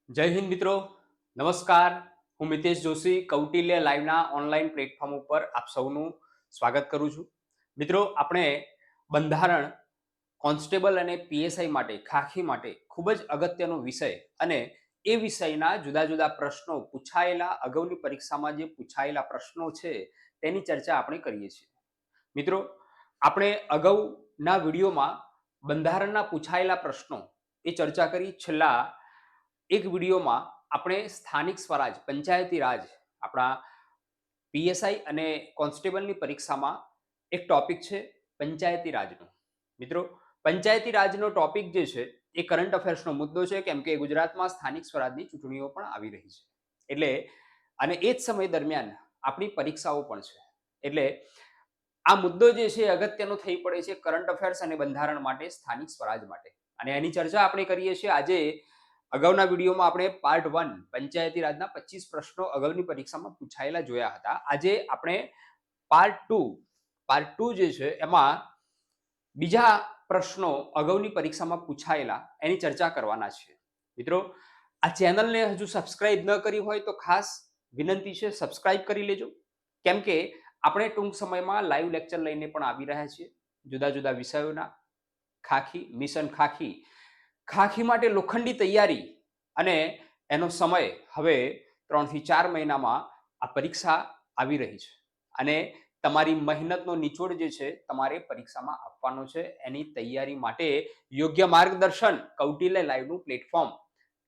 જય હિન્દ મિત્રો, નમસ્કાર. હું મિતેશ જોશી કૌટિલ્ય લાઈવના ઓનલાઈન પ્લેટફોર્મ ઉપર આપ સૌનું સ્વાગત કરું છું. મિત્રો, આપણે બંધારણ કોન્સ્ટેબલ અને પીએસઆઈ માટે ખાખી માટે ખૂબ જ અગત્યનો વિષય અને એ વિષયના જુદા જુદા પ્રશ્નો પૂછાયેલા અગાઉની પરીક્ષામાં જે પૂછાયેલા પ્રશ્નો છે તેની ચર્ચા આપણે કરીએ છીએ. મિત્રો, આપણે અગાઉના વિડીયોમાં બંધારણના પૂછાયેલા પ્રશ્નો એ ચર્ચા કરી. છેલ્લા એક વિડીયોમાં આપણે સ્થાનિક સ્વરાજ પંચાયતી રાજ આપણા પીએસઆઈ અને કોન્સ્ટેબલની પરીક્ષામાં એક ટોપિક છે પંચાયતી રાજનો. મિત્રો, પંચાયતી રાજનો ટોપિક જે છે એ કરંટ અફેર્સનો મુદ્દો છે, કેમ કે ગુજરાતમાં સ્થાનિક સ્વરાજની ચૂંટણીઓ પણ આવી રહી છે. એટલે અને એ જ સમય દરમિયાન આપણી પરીક્ષાઓ પણ છે. એટલે આ મુદ્દો જે છે અગત્યનો થઈ પડે છે કરંટ અફેર્સ અને બંધારણ માટે, સ્થાનિક સ્વરાજ માટે. અને એની ચર્ચા આપણે કરીએ છીએ. આજે અગાઉના વિડીયોમાં આપણે પાર્ટ 1 પંચાયતી રાજના 25 પ્રશ્નો અગાઉની પરીક્ષામાં પૂછાયેલા જોયા હતા. આજે આપણે પાર્ટ 2 જે છે એમાં બીજા પ્રશ્નો અગાઉની પરીક્ષામાં પૂછાયેલા એની ચર્ચા કરવાના છે. મિત્રો, આ ચેનલને હજુ સબસ્ક્રાઇબ ન કરી હોય તો ખાસ વિનંતી છે, સબસ્ક્રાઇબ કરી લેજો, કેમ કે આપણે ટૂંક સમયમાં લાઈવ લેક્ચર લઈને પણ આવી રહ્યા છીએ જુદા જુદા વિષયોના. ખાખી મિશન ખાખી માટે લોખંડી તૈયારી અને એનો સમય હવે 3 થી 4 મહિનામાં આ પરીક્ષા આવી રહી છે અને તમારી મહેનતનો નિચોડ જે છે તમારે પરીક્ષામાં આપવાનો છે. એની તૈયારી માટે યોગ્ય માર્ગદર્શન કૌટિલ્ય લાઈવનું પ્લેટફોર્મ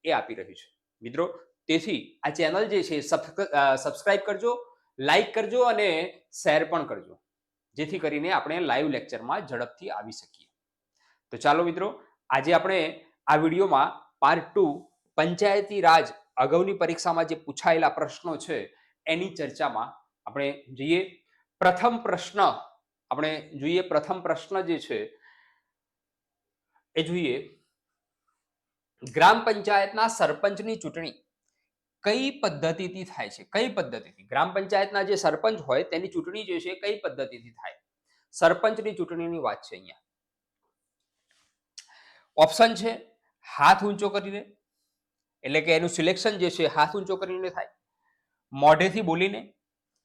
એ આપી રહ્યું છે. મિત્રો, તેથી આ ચેનલ જે છે સબસ્ક્રાઇબ કરજો, લાઈક કરજો અને શેર પણ કરજો, જેથી કરીને આપણે લાઈવ લેક્ચરમાં ઝડપથી આવી શકીએ. તો ચાલો મિત્રો, આજે આપણે આ વિડીયોમાં પાર્ટ 2 પંચાયતી રાજ અગાઉની પરીક્ષામાં જે પૂછાયેલા પ્રશ્નો છે એની ચર્ચામાં આપણે જોઈએ. પ્રથમ પ્રશ્ન જે છે એ જોઈએ. ગ્રામ પંચાયતના સરપંચની ચૂંટણી કઈ પદ્ધતિથી થાય છે? કઈ પદ્ધતિથી ગ્રામ પંચાયતના જે સરપંચ હોય તેની ચૂંટણી જે છે કઈ પદ્ધતિથી થાય? સરપંચની ચૂંટણીની વાત છે અહીંયા. ઓપ્શન છે હાથ ઊંચો કરીને, એટલે કે એનું સિલેક્શન જે છે હાથ ઊંચો કરીને થાય, મોઢેથી બોલીને,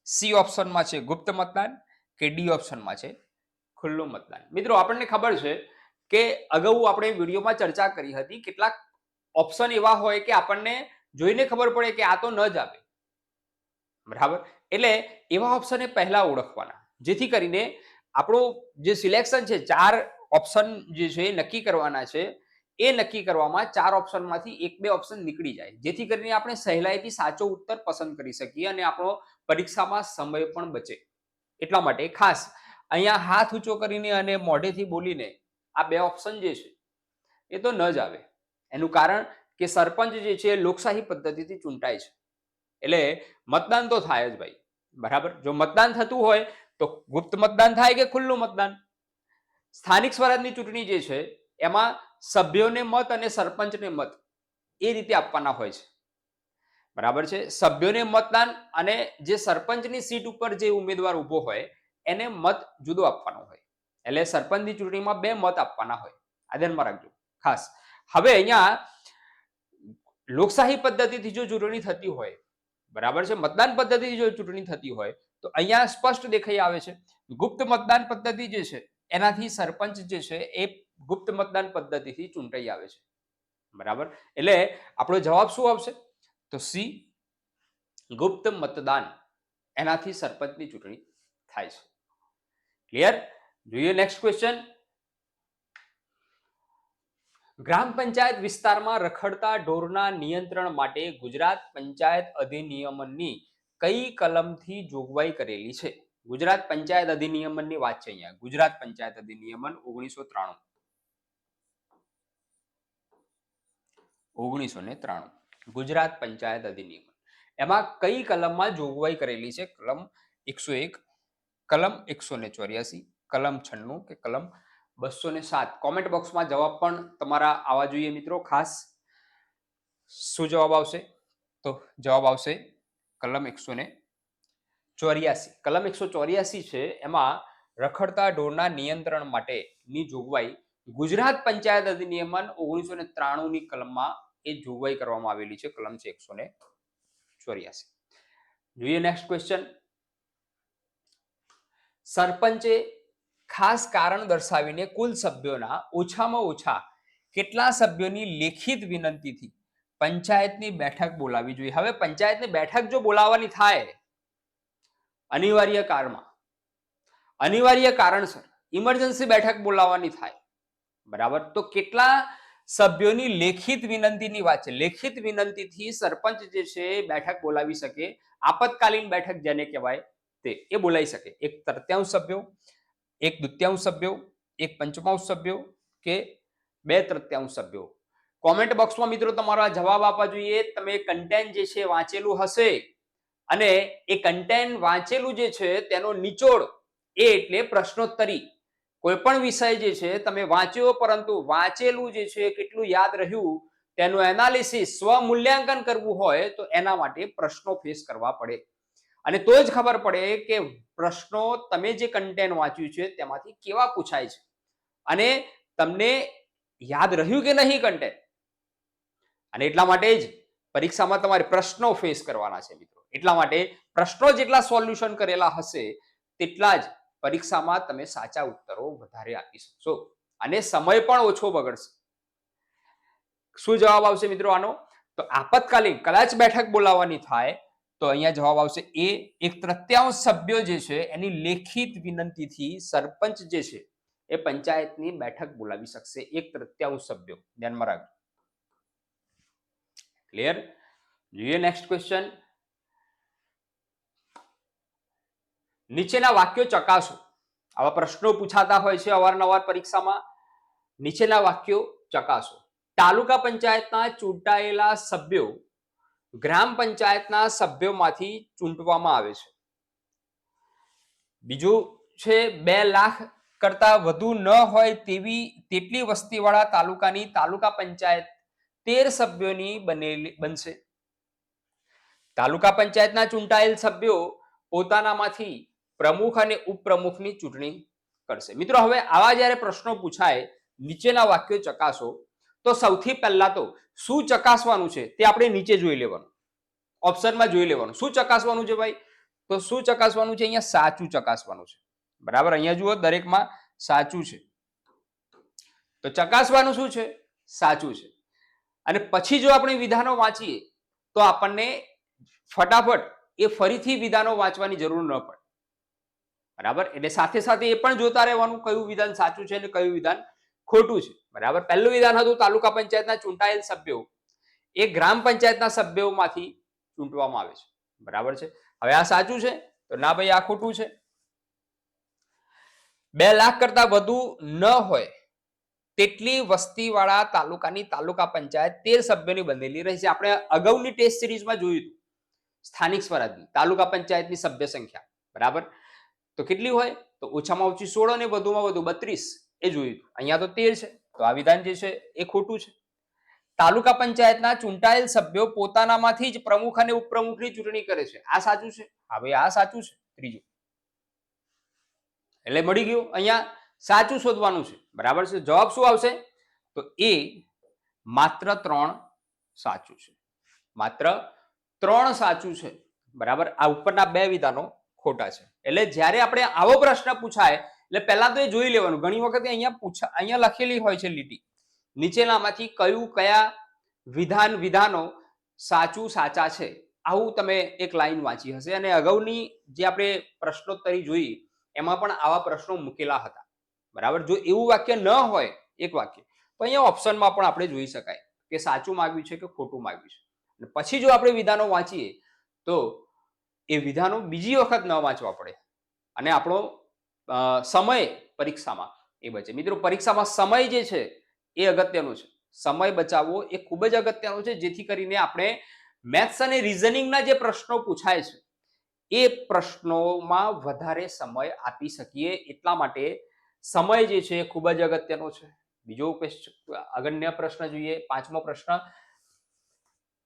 સી ઓપ્શનમાં છે ગુપ્ત મતદાન, કે ડી ઓપ્શનમાં છે ખુલ્લું મતદાન. મિત્રો, આપણને ખબર છે કે અગાઉ આપણે વિડીયોમાં ચર્ચા કરી હતી, કેટલાક ઓપ્શન એવા હોય કે આપણને જોઈને ખબર પડે કે આ તો ન જ આવે, બરાબર? એટલે એવા ઓપ્શનને પહેલા ઓળખવાના, જેથી કરીને આપણું જે સિલેક્શન છે 4 ઓપ્શન જે છે નક્કી કરવાના છે. એ નક્કી કરવામાં 4 ઓપ્શનમાંથી 1-2 ઓપ્શન નીકળી જાય, જેથી કરીને આપણે સહેલાઈથી સાચો ઉત્તર પસંદ કરી શકીએ અને આપણો પરીક્ષામાં સમય પણ બચે. એટલા માટે ખાસ અહીંયા હાથ ઊંચો કરીને અને મોઢેથી બોલીને આ 2 ઓપ્શન જે છે એ તો ન જ આવે. એનું કારણ કે સરપંચ જે છે લોકશાહી પદ્ધતિથી ચૂંટાય છે, એટલે મતદાન તો થાય જ ભાઈ, બરાબર? જો મતદાન થતું હોય તો ગુપ્ત મતદાન થાય કે ખુલ્લું મતદાન. સ્થાનિક સ્વરાજની ચૂંટણી જે છે એમાં સભ્યોને મત અને સરપંચને મત એ રીતે આપવાના હોય છે, બરાબર છે? સભ્યોને મતદાન અને જે સરપંચની સીટ ઉપર જે ઉમેદવાર ઊભો હોય એને મત જુદો આપવાનો હોય. એટલે સરપંચની ચૂંટણીમાં 2 મત આપવાના હોય. આ ધ્યાનમાં રાખજો ખાસ. હવે અહીંયા લોકશાહી પદ્ધતિથી જો ચૂંટણી થતી હોય, બરાબર છે, મતદાન પદ્ધતિથી જો ચૂંટણી થતી હોય તો અહીંયા સ્પષ્ટ દેખાઈ આવે છે ગુપ્ત મતદાન પદ્ધતિ જે છે એનાથી સરપંચ જે છે એ ગુપ્ત મતદાન પદ્ધતિથી ચૂંટાઈ આવે છે, બરાબર? એટલે આપણો જવાબ શું આવશે? તો સી ગુપ્ત મતદાન, એનાથી સરપંચની ચૂંટણી થાય છે. ક્લિયર? જોઈએ નેક્સ્ટ ક્વેશ્ચન. ગ્રામ પંચાયત વિસ્તારમાં રખડતા ઢોરના નિયંત્રણ માટે ગુજરાત પંચાયત અધિનિયમની કઈ કલમથી જોગવાઈ કરેલી છે? ગુજરાત પંચાયત અધિનિયમની વાત છે અહીંયા. ગુજરાત પંચાયત અધિનિયમ 1993 ગુજરાત પંચાયત અધિનિયમ, એમાં કઈ કલમમાં જોગવાઈ કરેલી છે? કલમ 101, કલમ 184, કલમ 96 કે કલમ 207? કોમેન્ટ બોક્સમાં જવાબ પણ તમારા આવવા જોઈએ મિત્રો. ખાસ શું જવાબ આવશે? તો જવાબ આવશે કલમ 184. કલમ 184 છે એમાં રખડતા ઢોરના નિયંત્રણ માટેની જોગવાઈ ગુજરાત પંચાયત અધિનિયમ 1993 ની કલમમાં એ જોગવાઈ કરવામાં આવેલી છે, કલમ છે 184. જોઈએ નેક્સ્ટ ક્વેશ્ચન. સરપંચે ખાસ કારણ દર્શાવીને કુલ સભ્યોના ઓછામાં ઓછા કેટલા સભ્યોની લેખિત વિનંતીથી પંચાયતની બેઠક બોલાવવી જોઈએ. હવે પંચાયતની બેઠક જો બોલાવવાની થાય અનિવાર્ય કારણસર ઇમરજન્સી બેઠક બોલાવવાની થાય, બરાબર, તો કેટલા સભ્યોની લેખિત વિનંતીની વાત છે. લેખિત વિનંતીથી સરપંચ જે છે બેઠક બોલાવી શકે, આપતકાલીન બેઠક જેને કહેવાય તે એ બોલાવી શકે. 1/3 સભ્યો, 1/2 સભ્યો, 1/5 સભ્યો કે 2/3 સભ્યો. કોમેન્ટ બોક્સમાં મિત્રો તમારા જવાબ આપવા જોઈએ. તમે કન્ટેન્ટ જે છે વાંચેલું હશે અને એ કન્ટેન્ટ વાંચેલું જે છે તેનો નિચોડ એ એટલે પ્રશ્નોત્તરી. કોઈ પણ વિષય જે છે તમે વાંચ્યો પરંતુ વાંચેલું જે છે કેટલું યાદ રહ્યું તેનું એનાલિસિસ સ્વમૂલ્યાંકન કરવું હોય તો એના માટે પ્રશ્નો ફેસ કરવા પડે અને તો જ ખબર પડે કે પ્રશ્નો તમે જે કન્ટેન્ટ વાંચ્યું છે તેમાંથી કેવા પૂછાય છે અને તમને યાદ રહ્યું કે નહીં કન્ટેન્ટ. અને એટલા માટે જ પરીક્ષામાં તમારે પ્રશ્નો ફેસ કરવાના છે મિત્રો. એટલા માટે પ્રશ્નો જેટલા સોલ્યુશન કરેલા હશે તેટલા જ પરીક્ષામાં તમે સાચા ઉત્તરો વધારે આપી શકશો અને સમય પણ ઓછો બગડશે. શું જવાબ આવશે મિત્રો આનો? તો આપતકાલીન કદાચ બેઠક બોલાવવાની થાય તો અહીંયા જવાબ આવશે એ. 1/3 સભ્યો જે છે એની લેખિત વિનંતીથી સરપંચ જે છે એ પંચાયતની બેઠક બોલાવી શકશે. 1/3 સભ્યો, ધ્યાનમાં રાખજો. ક્લિયર? જોઈએ નેક્સ્ટ ક્વેશ્ચન. નીચેના વાક્યો ચકાસો. આવા પ્રશ્નો પૂછાતા હોય છે અવારનવાર પરીક્ષામાં. નીચેના વાક્યો ચકાસો. તાલુકા પંચાયતના ચૂંટાયેલા સભ્યો ગ્રામ પંચાયતના સભ્યોમાંથી ચૂંટવામાં આવે છે. બીજું છે 2 લાખ કરતા વધુ ન હોય તેટલી વસ્તીવાળા તાલુકાની તાલુકા પંચાયત 13 સભ્યોની બનશે. તાલુકા પંચાયતના ચૂંટાયેલ સભ્યો પોતાનામાંથી પ્રમુખ અને ઉપપ્રમુખની ચૂંટણી કરશે. મિત્રો હવે આવા જ્યારે પ્રશ્નો પૂછાય નીચેના વાક્યો ચકાસો તો સૌથી પહેલા તો શું ચકાસવાનું છે તે આપણે નીચે જોઈ લેવાનું, ઓપ્શનમાં જોઈ લેવાનું. શું ચકાસવાનું છે ભાઈ? તો શું ચકાસવાનું છે? અહીંયા સાચું ચકાસવાનું છે, બરાબર. અહીંયા જુઓ દરેકમાં સાચું છે, તો ચકાસવાનું શું છે? સાચું છે. અને પછી જો આપણે વિધાનો વાંચીએ તો આપણને ફટાફટ એ ફરીથી વિધાનો વાંચવાની જરૂર ન પડે, બરાબર. એટલે સાથે સાથે એ પણ જોતા રહેવાનું કયું વિધાન સાચું છે અને કયું વિધાન ખોટું છે, બરાબર. પહેલું વિધાન હતું તાલુકા પંચાયતના ચૂંટાયેલ સભ્યો એ ગ્રામ પંચાયતના સભ્યોમાંથી ચૂંટવામાં આવે છે, બરાબર છે. હવે આ સાચું છે તો ના ભાઈ આ ખોટું છે. 2 લાખ કરતા વધુ ન હોય તેટલી વસ્તીવાળા તાલુકાની તાલુકા પંચાયત 13 સભ્યોની બનેલી રહી છે. આપણે અગાઉની ટેસ્ટ સિરીઝમાં જોયું હતું સ્થાનિક સ્વરાજની તાલુકા પંચાયતની સભ્ય સંખ્યા, બરાબર. તો કેટલી હોય? તો ઓછામાં ઓછી 16 અને વધુમાં વધુ 32 એ જોયું હતું. અહીંયા તો 13 છે, તો આ વિધાન જે છે એ ખોટું છે. તાલુકા પંચાયતના ચૂંટાયેલ સભ્યો પોતાનામાંથી જ પ્રમુખ અને ઉપપ્રમુખની ચૂંટણી કરે છે. આ સાચું છે. હવે આ સાચું છે, ત્રીજું. એટલે મળી ગયું. અહીંયા સાચું શોધવાનું છે, બરાબર છે. જવાબ શું આવશે? તો એ માત્ર 3 સાચું છે. માત્ર 3 સાચું છે, બરાબર. આ ઉપરના 2 વિધાનો ખોટા છે. એટલે જ્યારે આપણે આવો પ્રશ્ન પૂછાય એટલે પહેલા તો એ જોઈ લેવાનું. ઘણી વખત અહીંયા લખેલી હોય છે લીટી, નીચેનામાંથી કયા વિધાનો સાચા છે, આવું તમે એક લાઈન વાંચી હશે. અને અગાઉની જે આપણે પ્રશ્નોત્તરી જોઈ એમાં પણ આવા પ્રશ્નો મૂકેલા હતા, બરાબર. જો એવું વાક્ય ન હોય એક વાક્ય તો અહીંયા ઓપ્શનમાં પણ આપણે જોઈ શકાય કે સાચું માંગ્યું છે કે ખોટું માંગ્યું છે. અને પછી જો આપણે વિધાનો વાંચીએ તો એ વિધાનો બીજી વખત ન વાંચવા પડે અને આપણો સમય પરીક્ષામાં એ બચે. મિત્રો પરીક્ષામાં સમય જે છે એ અગત્યનો છે. સમય બચાવવો એ ખૂબ જ અગત્યનો છે, જેથી કરીને આપણે મેથ્સ અને રિઝનિંગના જે પ્રશ્નો પૂછાય છે એ પ્રશ્નોમાં વધારે સમય આપી શકીએ. એટલા માટે સમય જે છે એ ખૂબ જ અગત્યનો છે. બીજો અગત્યનો પ્રશ્ન જોઈએ, 5મો પ્રશ્ન.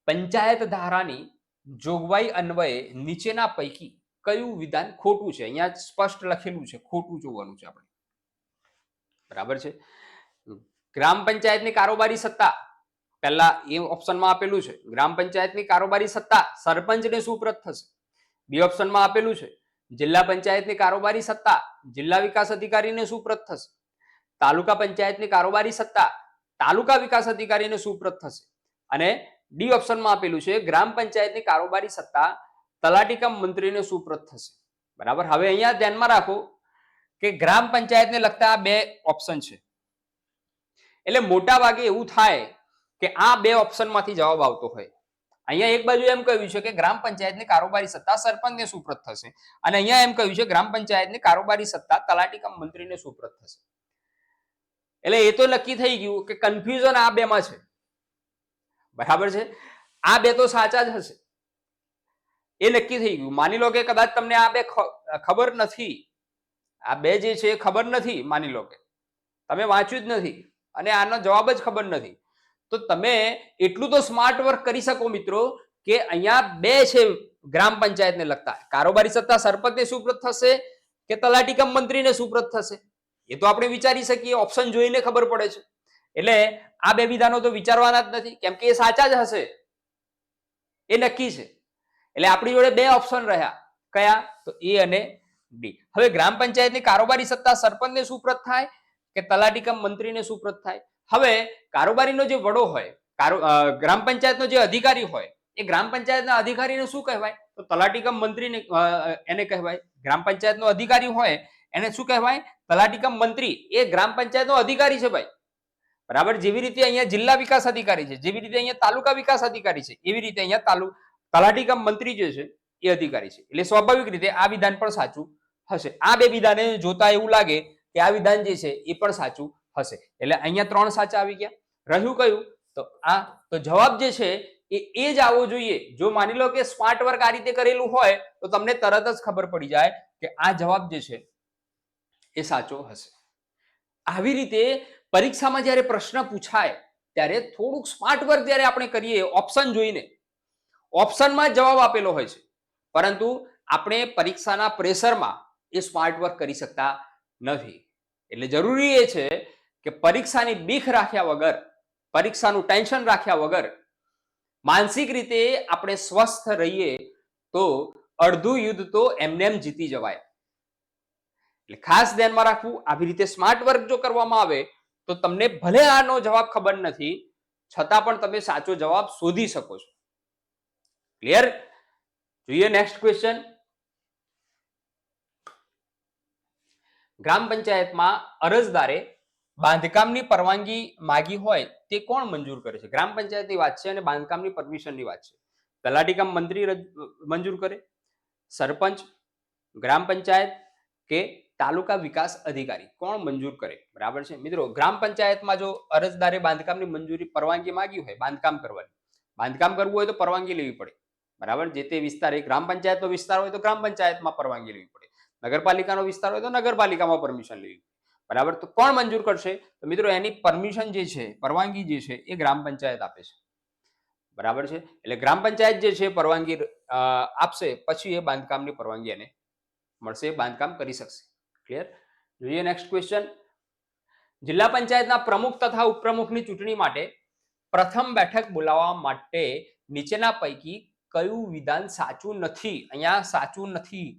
પંચાયત ધારાની જોગવાઈ અન્વયે નીચેના પૈકી કયું વિધાન ખોટું છે? અહીંયા સ્પષ્ટ લખેલું છે, ખોટું જોવાનું છે આપણે, બરાબર છે. ગ્રામ પંચાયતની કારોબારી સત્તા પહેલા એ ઓપ્શનમાં આપેલું છે ગ્રામ પંચાયતની કારોબારી સત્તા સરપંચને સુપ્રત થશે. બી ઓપ્શનમાં આપેલું છે જિલ્લા પંચાયતની કારોબારી સત્તા જિલ્લા વિકાસ અધિકારીને સુપ્રત થશે. તાલુકા પંચાયતની કારોબારી સત્તા તાલુકા વિકાસ અધિકારીને સુપ્રત થશે. અને ડી ઓપ્શનમાં આપેલું છે ગ્રામ પંચાયતની કારોબારી સત્તા તલાટી કમ મંત્રીને સુપ્રત થશે. બરાબર. હવે અહીંયા ધ્યાનમાં રાખો કે ગ્રામ પંચાયતને લગતા આ બે ઓપ્શન છે. એટલે મોટા ભાગે એવું થાય કે આ બે ઓપ્શનમાંથી જવાબ આવતો હોય. અહીંયા એક બાજુ એમ કહ્યું છે કે ગ્રામ પંચાયતની કારોબારી સત્તા સરપંચને સુપ્રત થશે અને અહીંયા એમ કહ્યું છે ગ્રામ પંચાયતની કારોબારી સત્તા તલાટી કમ મંત્રીને સુપ્રત થશે. એટલે એ તો નક્કી થઈ ગયું કે કન્ફ્યુઝન આ બેમાં છે. બરાબર છે. આ બે તો સાચા જ હશે એ નક્કી થઈ ગયું. માની લો કે કદાચ તમને આ બે ખબર નથી, આ બે જે છે ખબર નથી, માની લો કે તમે વાંચ્યું જ નથી અને આનો જવાબ જ ખબર નથી, તો તમે એટલું તો સ્માર્ટ વર્ક કરી શકો મિત્રો કે અહીંયા બે છે ગ્રામ પંચાયતને લગતા, કારોબારી સત્તા સરપંચને સુપ્રત થશે કે તલાટી કમ મંત્રીને સુપ્રત થશે એ તો આપણે વિચારી શકીએ, ઓપ્શન જોઈને ખબર પડે છે. એટલે આ બે વિધાનો તો વિચારવાના જ નથી કેમ કે એ સાચા જ હશે એ નક્કી છે. એટલે આપણી જોડે બે ઓપ્શન રહ્યા, કયા? તો એ અને ડી. હવે ગ્રામ પંચાયતની કારોબારી સત્તા સરપંચને સુપ્રત થાય કે તલાટી કમ મંત્રીને સુપ્રત થાય. હવે કારોબારીનો જે વડો હોય, ગ્રામ પંચાયતનો જે અધિકારી હોય એ ગ્રામ પંચાયતના અધિકારીને શું કહેવાય? તો તલાટી કમ મંત્રીને એને કહેવાય. ગ્રામ પંચાયતનો અધિકારી હોય એને શું કહેવાય? તલાટી કમ મંત્રી. એ ગ્રામ પંચાયતનો અધિકારી છે ભાઈ. બરાબર. જેવી રીતે અહીંયા જિલ્લા વિકાસ અધિકારી છે, જેવી રીતે અહીંયા તાલુકા વિકાસ અધિકારી છે, એવી રીતે અહીંયા તલાટી કમ મંત્રી જે છે એ અધિકારી છે. એટલે સ્વાભાવિક રીતે આ વિધાન પણ સાચું હશે. આ બે વિધાને જોતા એવું લાગે કે આ વિધાન જે છે એ પણ સાચું હશે. એટલે અહીંયા 3 સાચા આવી ગયા. રહ્યું કયું? તો આ. તો જવાબ જે છે એ જ આવવો જોઈએ. જો માની લો કે સ્માર્ટ વર્ક આ રીતે કરેલું હોય તો તમને તરત જ ખબર પડી જાય કે આ જવાબ જે છે એ સાચો હશે. આવી રીતે પરીક્ષામાં જ્યારે પ્રશ્ન પૂછાય ત્યારે થોડુંક સ્માર્ટ વર્ક જ્યારે આપણે કરીએ ઓપ્શન જોઈને, ઓપ્શનમાં જવાબ આપેલો હોય છે પરંતુ આપણે પરીક્ષાના પ્રેશરમાં એ સ્માર્ટ વર્ક કરી શકતા નથી. એટલે જરૂરી એ છે કે પરીક્ષાની બીક રાખ્યા વગર, પરીક્ષાનું ટેન્શન રાખ્યા વગર માનસિક રીતે આપણે સ્વસ્થ રહીએ તો અડધું યુદ્ધ તો એમનેમ જીતી જવાય. એટલે ખાસ ધ્યાનમાં રાખવું. આવી રીતે સ્માર્ટ વર્ક જો કરવામાં આવે તો તમને ભલે આનો જવાબ ખબર નથી છતાં પણ તમે સાચો જવાબ શોધી શકો છો. ક્લિયર? જોઈએ નેક્સ્ટ ક્વેશ્ચન. ગ્રામ પંચાયતમાં અરજદારે બાંધકામની પરવાનગી માગી હોય તે કોણ મંજૂર કરે છે? ગ્રામ પંચાયતની વાત છે અને બાંધકામની પરમિશનની વાત છે. તલાટી કમ મંત્રી મંજૂર કરે, સરપંચ, ગ્રામ પંચાયત કે તાલુકા વિકાસ અધિકારી? કોણ મંજૂર કરે? બરાબર છે મિત્રો. ગ્રામ પંચાયતમાં જો અરજદારે બાંધકામની મંજૂરી પરવાનગી માંગી હોય બાંધકામ કરવાની, બાંધકામ કરવું હોય તો પરવાનગી લેવી પડે. બરાબર. જે તે વિસ્તાર, એક ગ્રામ પંચાયતનો વિસ્તાર હોય તો ગ્રામ પંચાયતમાં પરવાનગી લેવી પડે, નગરપાલિકાનો વિસ્તાર હોય તો નગરપાલિકામાં પરમિશન લેવી. બરાબર. તો કોણ મંજૂર કરશે? તો મિત્રો એની પરમિશન જે છે, પરવાનગી જે છે એ ગ્રામ પંચાયત આપે છે. બરાબર છે. એટલે ગ્રામ પંચાયત જે છે પરવાનગી આપશે પછી એ બાંધકામની પરવાનગી એને મળશે, બાંધકામ કરી શકશે. ક્લિયર? જોઈએ નેક્સ્ટ ક્વેશ્ચન. જિલ્લા પંચાયતના પ્રમુખ તથા ઉપપ્રમુખની ચૂંટણી માટે પ્રથમ બેઠક બોલાવવા માટે નીચેના પૈકી કયું વિધાન સાચું નથી? અહીંયા સાચું નથી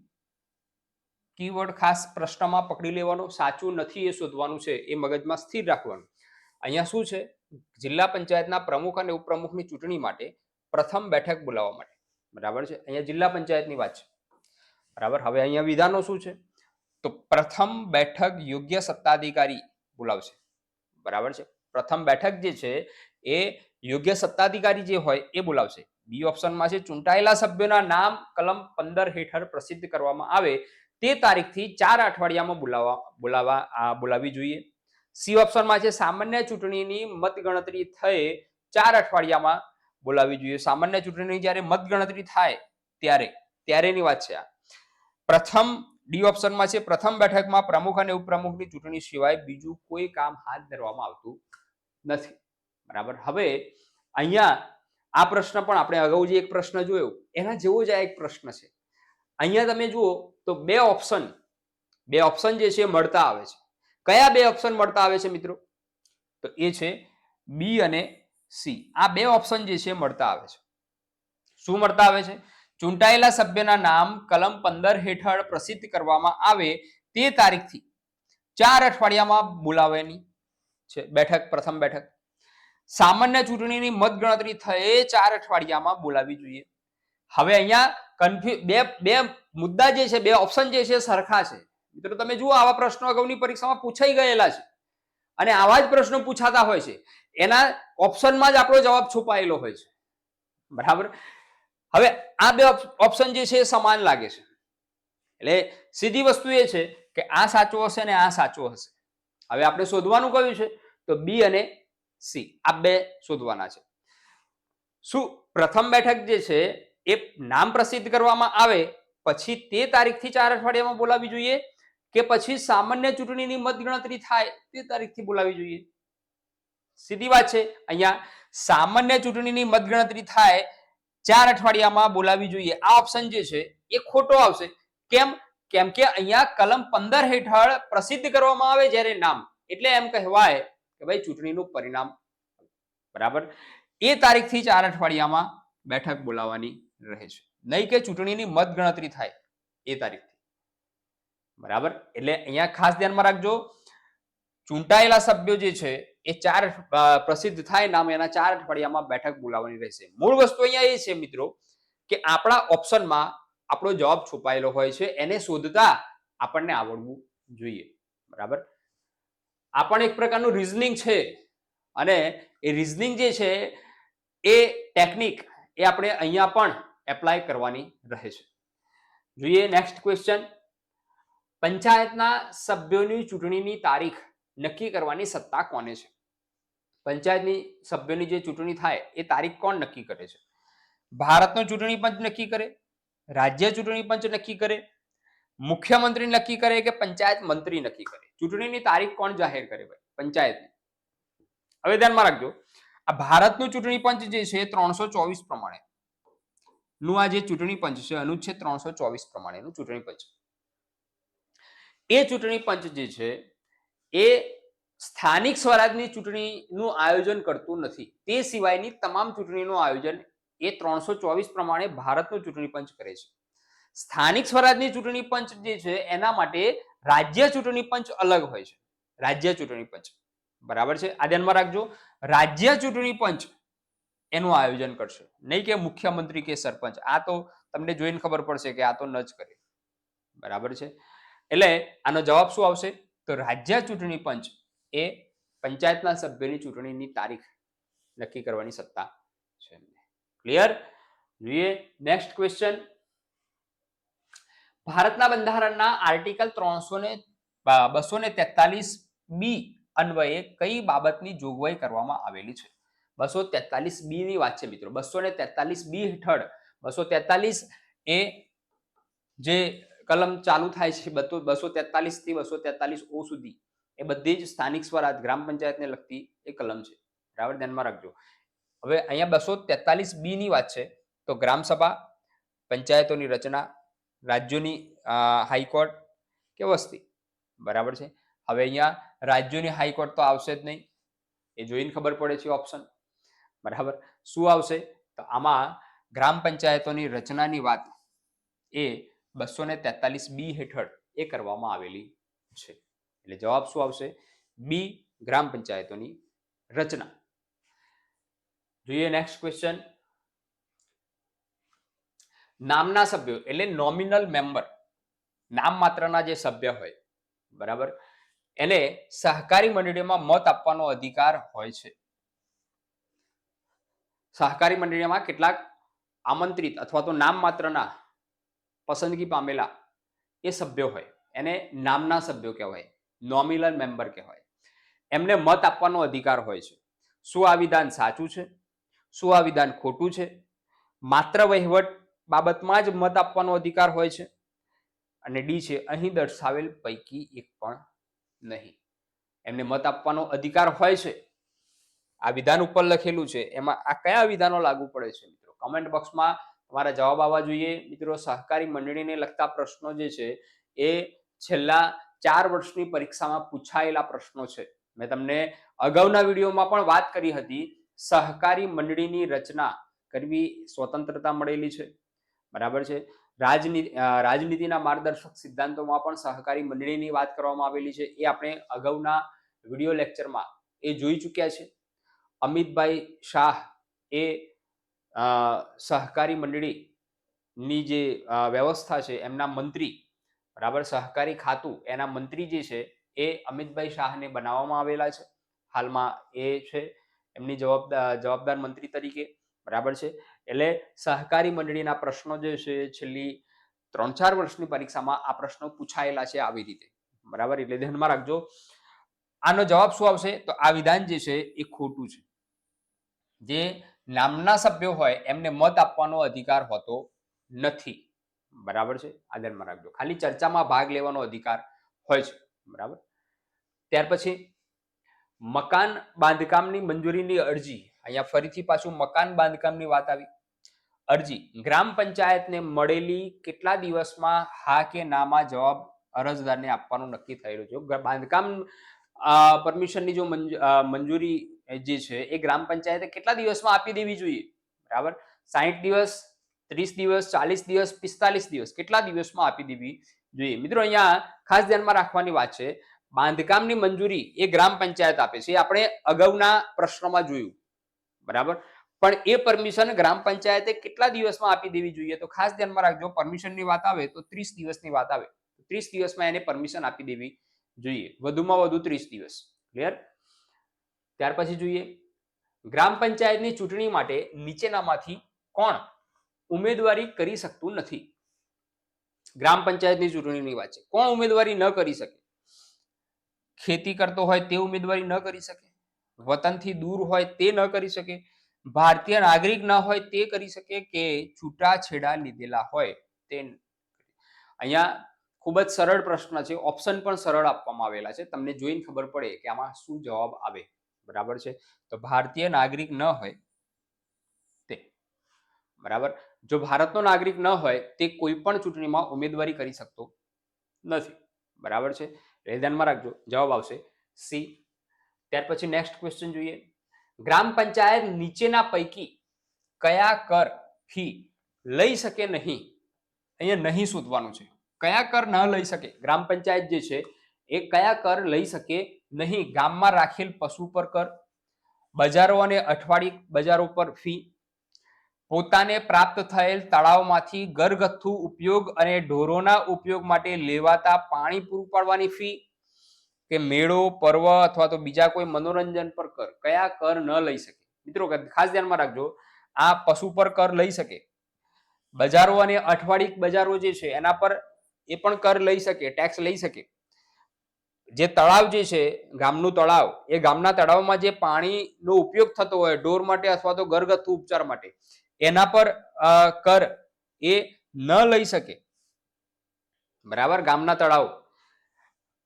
કીવર્ડ ખાસ પ્રશ્નમાં પકડી લેવાનો. સાચું નથી એ શોધવાનું છે, એ મગજમાં સ્થિર રાખવાનું. અહીંયા શું છે? જિલ્લા પંચાયતના પ્રમુખ અને ઉપપ્રમુખની ચૂંટણી માટે પ્રથમ બેઠક બોલાવવા માટે. બરાબર છે. અહીંયા જિલ્લા પંચાયતની વાત છે. બરાબર. હવે અહીંયા વિધાનો શું છે? તો પ્રથમ બેઠક યોગ્ય સત્તાધિકારી બોલાવશે. બરાબર છે. પ્રથમ બેઠક જે છે એ યોગ્ય સત્તાધિકારી જે હોય એ બોલાવશે. બી ઓપ્શનમાં છે ચૂંટાયેલા સભ્યોના નામ કલમ 15 હેઠળ પ્રસિદ્ધ કરવામાં આવે તે તારીખથી 4 અઠવાડિયામાં બોલાવવી જોઈએ. સી ઓપ્શનમાં છે સામાન્ય ચૂંટણીની મતગણતરી થઈ 4 અઠવાડિયામાં બોલાવવી જોઈએ. સામાન્ય ચૂંટણીની જ્યારે મતગણતરી થાય ત્યારેની વાત છે આ. પ્રથમ ડી ઓપ્શનમાં છે પ્રથમ બેઠકમાં પ્રમુખ અને ઉપપ્રમુખની ચૂંટણી સિવાય બીજું કોઈ કામ હાથ ધરવામાં આવતું નથી. બરાબર. હવે અહીંયા આ પ્રશ્ન પણ આપણે અગાઉ જે એક પ્રશ્ન જોયો એના જેવો જ આ એક પ્રશ્ન છે. અહીંયા તમે જુઓ તો બે ઓપ્શન જે છે મળતા આવે છે. કયા બે ઓપ્શન મળતા આવે છે મિત્રો? તો એ છે બી અને સી. આ બે ઓપ્શન જે છે મળતા આવે છે. શું મળતા આવે છે? ચૂંટાયેલા સભ્યના નામ કલમ 15 હેઠળ પ્રસિદ્ધ કરવામાં આવે તે તારીખથી 4 અઠવાડિયામાં બોલાવવાની છે બેઠક, પ્રથમ બેઠક. સામાન્ય ચૂંટણીની મતગણતરી થયે 4 અઠવાડિયામાં બોલાવી જોઈએ. હવે અહીંયા બે મુદ્દા જે છે, બે ઓપ્શન જે છે સરખા છે. મિત્રો તમે જુઓ, આવા પ્રશ્નો અગાઉની પરીક્ષામાં પૂછાઈ ગયેલા છે અને આવા જ પ્રશ્નો પૂછાતા હોય છે. એના ઓપ્શનમાં જ આપણો જવાબ છુપાયેલો હોય છે. બરાબર. હવે આ બે ઓપ્શન જે છે એ સમાન લાગે છે, એટલે સીધી વસ્તુ એ છે કે આ સાચો હશે ને આ સાચો હશે. હવે આપણે શોધવાનું કયું છે? તો બી અને સી, આ બે શોધવાના છે. શું પ્રથમ બેઠક જે છે એ નામ પ્રસિદ્ધ કરવામાં આવે પછી તે તારીખથી 4 અઠવાડિયામાં બોલાવી જોઈએ કે પછી સામાન્ય ચૂંટણીની મતગણતરી થાય તે તારીખથી બોલાવી જોઈએ? સીધી વાત છે. અહીંયા સામાન્ય ચૂંટણીની મતગણતરી થાય 4 અઠવાડિયામાં બોલાવી જોઈએ, આ ઓપ્શન જે છે એ ખોટો આવશે. કેમ? કેમ કે અહીંયા કલમ 15 હેઠળ પ્રસિદ્ધ કરવામાં આવે જ્યારે નામ, એટલે એમ કહેવાય કે ભાઈ ચૂંટણીનું પરિણામ, બરાબર, એ તારીખથી 4 અઠવાડિયામાં બેઠક બોલાવવાની રહે છે, નહીં કે ચૂંટણીની મતગણતરી થાય એ તારીખથી. બરાબર. એટલે અહીંયા ખાસ ધ્યાનમાં રાખજો, ચૂંટાયેલા સભ્યો જે છે એ 4 પ્રસિદ્ધ થાય નામ, એના 4 અઠવાડિયામાં બેઠક બોલાવવાની રહેશે. મૂળ વસ્તુ અહીંયા એ છે મિત્રો કે આપણા ઓપ્શનમાં આપણો જવાબ છુપાયેલો હોય છે, એને શોધતા આપણને આવડવું જોઈએ. બરાબર. આ પણ એક પ્રકારનું રીઝનિંગ છે અને એ રીઝનિંગ જે છે એ ટેકનિક એ આપણે અહીંયા પણ એપ્લાય કરવાની રહે છે. જોઈએ નેક્સ્ટ ક્વેશ્ચન. પંચાયતના સભ્યોની ચૂંટણીની તારીખ નક્કી કરવાની સત્તા કોને છે? પંચાયતની સભ્યોની જે ચૂંટણી થાય એ તારીખ કોણ નક્કી કરે છે? ભારતનો ચૂંટણી પંચ નક્કી કરે, રાજ્ય ચૂંટણી પંચ નક્કી કરે, મુખ્યમંત્રી નક્કી કરે કે પંચાયત મંત્રી નક્કી કરે? ચૂંટણીની તારીખ કોણ જાહેર કરે? ભાઈ પંચાયતની. હવે ધ્યાનમાં રાખજો, આ ભારતનું ચૂંટણી પંચ જે છે 324 પ્રમાણે નું આ જે ચૂંટણી પંચ છે, અનુચ્છેદ 324 પ્રમાણેનું ચૂંટણી પંચ. એ ચૂંટણી પંચ જે છે એ સ્થાનિક સ્વરાજની ચૂંટણીનું આયોજન કરતું નથી. તે સિવાયની તમામ ચૂંટણીનું આયોજન એ 324 પ્રમાણે ભારતનું ચૂંટણી પંચ કરે છે. સ્થાનિક સ્વરાજની ચૂંટણી પંચ જે છે એના માટે રાજ્ય ચૂંટણી પંચ અલગ હોય છે. રાજ્ય ચૂંટણી પંચ, બરાબર છે, આ ધ્યાનમાં રાખજો. રાજ્ય ચૂંટણી પંચ એનું આયોજન કરશે, નહીં કે મુખ્યમંત્રી કે સરપંચ. આ તો તમને જોઈને ખબર પડશે કે આ તો ન જ કરે. બરાબર છે. એટલે આનો જવાબ શું આવશે? તો રાજ્ય ચૂંટણી પંચ એ પંચાયતના સભ્યોની ચૂંટણીની તારીખ નક્કી કરવાની સત્તા છે. ક્લિયર? જોઈએ નેક્સ્ટ ક્વેશ્ચન. ભારતના બંધારણના આર્ટિકલ 243 બી અન્વયે કઈ બાબતની જોગવાઈ કરવામાં આવેલી છે? 243 બી ની વાત છે મિત્રો. 243 બી હેઠળ 243 એ જે કલમ ચાલુ થાય છે 243 થી 243 ઓ સુધી, એ બધી જ સ્થાનિક સ્વરાજ ગ્રામ પંચાયતને લગતી એ કલમ છે. બરાબર, ધ્યાનમાં રાખજો. હવે અહીંયા 243 બી ની વાત છે તો ગ્રામસભા, પંચાયતોની રચના, રાજ્યોની હાઈકોર્ટ કે વસ્તી. બરાબર છે. હવે અહીંયા રાજ્યોની હાઈકોર્ટ તો આવશે જ નહીં, એ જોઈને ખબર પડે છે ઓપ્શન. બરાબર. શું આવશે? તો આમાં ગ્રામ પંચાયતોની રચનાની વાત એ 243 બી હેઠળ એ કરવામાં આવેલી છે. એટલે જવાબ શું આવશે? બી, ગ્રામ પંચાયતોની રચના. જોઈએ નેક્સ્ટ ક્વેશ્ચન. નામના સભ્યો એટલે નોમિનલ મેમ્બર, નામ માત્રના જે સભ્ય હોય, બરાબર, એને સહકારી મંડળીમાં મત આપવાનો અધિકાર હોય છે. સહકારી મંડળીમાં કેટલાક આમંત્રિત અથવા તો નામ માત્રના પસંદગી પામેલા એ સભ્યો હોય, એને નામના સભ્યો કહેવાય, નોમિનલ મેમ્બર કહેવાય. એમને મત આપવાનો અધિકાર હોય છે. શું આ વિધાન સાચું છે? શું આ વિધાન ખોટું છે? માત્ર વહીવટ બાબતમાં જ મત આપવાનો અધિકાર હોય છે? અને ડી છે અહીં દર્શાવેલ પૈકી એક પણ નહીં. એમને મત આપવાનો અધિકાર હોય છે, આ વિધાન ઉપર લખેલું છે, એમાં આ કયા વિધાનો લાગુ પડે છે મિત્રો? કમેન્ટ બોક્સમાં તમારા જવાબ આવવા જોઈએ મિત્રો. સહકારી મંડળીને લગતા પ્રશ્નો જે છે એ છેલ્લા 4 વર્ષની પરીક્ષામાં પૂછાયેલા પ્રશ્નો છે. મેં તમને અગાઉના વિડીયોમાં પણ વાત કરી હતી, સહકારી મંડળીની રચના કરવી સ્વતંત્રતા મળેલી છે, બરાબર છે. રાજનીતિના માર્ગદર્શક સિદ્ધાંતોમાં પણ સહકારી મંડળીની વાત કરવામાં આવેલી છે, એ આપણે અગાઉના વિડીયો લેક્ચરમાં એ જોઈ ચૂક્યા છે. અમિતભાઈ શાહ એ સહકારી મંડળીની જે વ્યવસ્થા છે એમના મંત્રી, બરાબર, સહકારી ખાતું એના મંત્રી જે છે એ અમિતભાઈ શાહને બનાવવામાં આવેલા છે. હાલમાં એ છે એમની જવાબદાર મંત્રી તરીકે, બરાબર છે. એટલે સહકારી મંડળીના પ્રશ્નો જે છે છેલ્લી 3-4 વર્ષની પરીક્ષામાં આ પ્રશ્નો પૂછાયેલા છે આવી રીતે, બરાબર. એટલે ધ્યાનમાં રાખજો. આનો જવાબ શું આવશે? તો આ વિધાન જે છે એ ખોટું છે. જે નામના સભ્યો હોય એમને મત આપવાનો અધિકાર હોતો નથી, બરાબર છે. આ ધ્યાનમાં રાખજો. ખાલી ચર્ચામાં ભાગ લેવાનો અધિકાર હોય છે, બરાબર. ત્યાર પછી મકાન બાંધકામની મંજૂરીની અરજી, અહીંયા ફરીથી પાછું મકાન બાંધકામની વાત આવી. અરજી ગ્રામ પંચાયતને મળેલી કેટલા દિવસમાં હા કે નામાં જવાબ અરજદારને આપવાનું નક્કી થયેલું છે. બાંધકામ પરમિશનની જો મંજૂરી જે છે એ ગ્રામ પંચાયતે કેટલા દિવસમાં આપી દેવી જોઈએ, બરાબર. 60 દિવસ, 30 દિવસ, 40 દિવસ, 45 દિવસ, કેટલા દિવસમાં આપી દેવી જોઈએ? મિત્રો અહીંયા ખાસ ધ્યાનમાં રાખવાની વાત છે, બાંધકામની મંજૂરી એ ગ્રામ પંચાયત આપે છે, આપણે અગાઉના પ્રશ્નમાં જોયું, બરાબર. પણ એ પરમિશન ગ્રામ પંચાયતે કેટલા દિવસમાં આપી દેવી જોઈએ? તો ખાસ ધ્યાનમાં રાખજો, પરમિશનની વાત આવે તો 30 દિવસની વાત આવે, 30 દિવસમાં એને પરમિશન આપી દેવી જોઈએ, વધુમાં વધુ 30 દિવસ. ક્લિયર? ત્યાર પછી જોઈએ, ગ્રામ પંચાયતની ચૂંટણી માટે નીચેનામાંથી કોણ ઉમેદવારી કરી શકતું નથી? ગ્રામ પંચાયતની ચૂંટણીની વાત છે, કોણ ઉમેદવારી ન કરી શકે? ખેતી કરતો હોય તે ઉમેદવારી ન કરી શકે, વતનથી દૂર હોય તે ન કરી શકે, ભારતીય નાગરિક ન હોય તે કરી શકે, કે છૂટાછેડા લીધેલા હોય તે. અહીંયા ખૂબ જ સરળ પ્રશ્ન છે, ઓપ્શન પણ સરળ આપવામાં આવેલા છે, તમને જોઈને ખબર પડે કે આમાં શું જવાબ આવે, બરાબર છે. તો ભારતીય નાગરિક ન હોય તે, બરાબર. જો ભારતનો નાગરિક ન હોય તે કોઈ પણ ચૂંટણીમાં ઉમેદવારી કરી શકતો નથી, બરાબર છે. એ ધ્યાનમાં રાખજો, જવાબ આવશે સી. ત્યાર પછી નેક્સ્ટ ક્વેશ્ચન જોઈએ, ગ્રામ પંચાયત નીચેના પૈકી કયા કર ફી લઈ શકે નહીં? અહીંયા નહીં શોધવાનું છે, કયા કર ન લઈ શકે. ગ્રામ પંચાયત જે છે એ કયા કર લઈ શકે નહીં? ગામમાં રાખેલ પશુ પર કર, બજારો અને અઠવાડિયે બજારો પર ફી, પોતાને પ્રાપ્ત થયેલ તળાવમાંથી ઘરગથ્થુ ઉપયોગ અને ઢોરોના ઉપયોગ માટે લેવાતા પાણી પૂરું પાડવાની ફી, કે મેળો, પર્વ અથવા તો બીજા કોઈ મનોરંજન પર કર. કયા કર ન લઈ શકે? મિત્રો ખાસ ધ્યાનમાં રાખજો, આ પશુ પર કર લઈ શકે, બજારો અને અઠવાડિક બજારો જે છે એના પર એ પણ કર લઈ શકે, ટેક્સ લઈ શકે. જે તળાવ જે છે, ગામનું તળાવ, એ ગામના તળાવમાં જે પાણીનો ઉપયોગ થતો હોય ઢોર માટે અથવા તો ઘરગથ્થુ ઉપચાર માટે, એના પર કર એ ન લઈ શકે, બરાબર. ગામના તળાવ,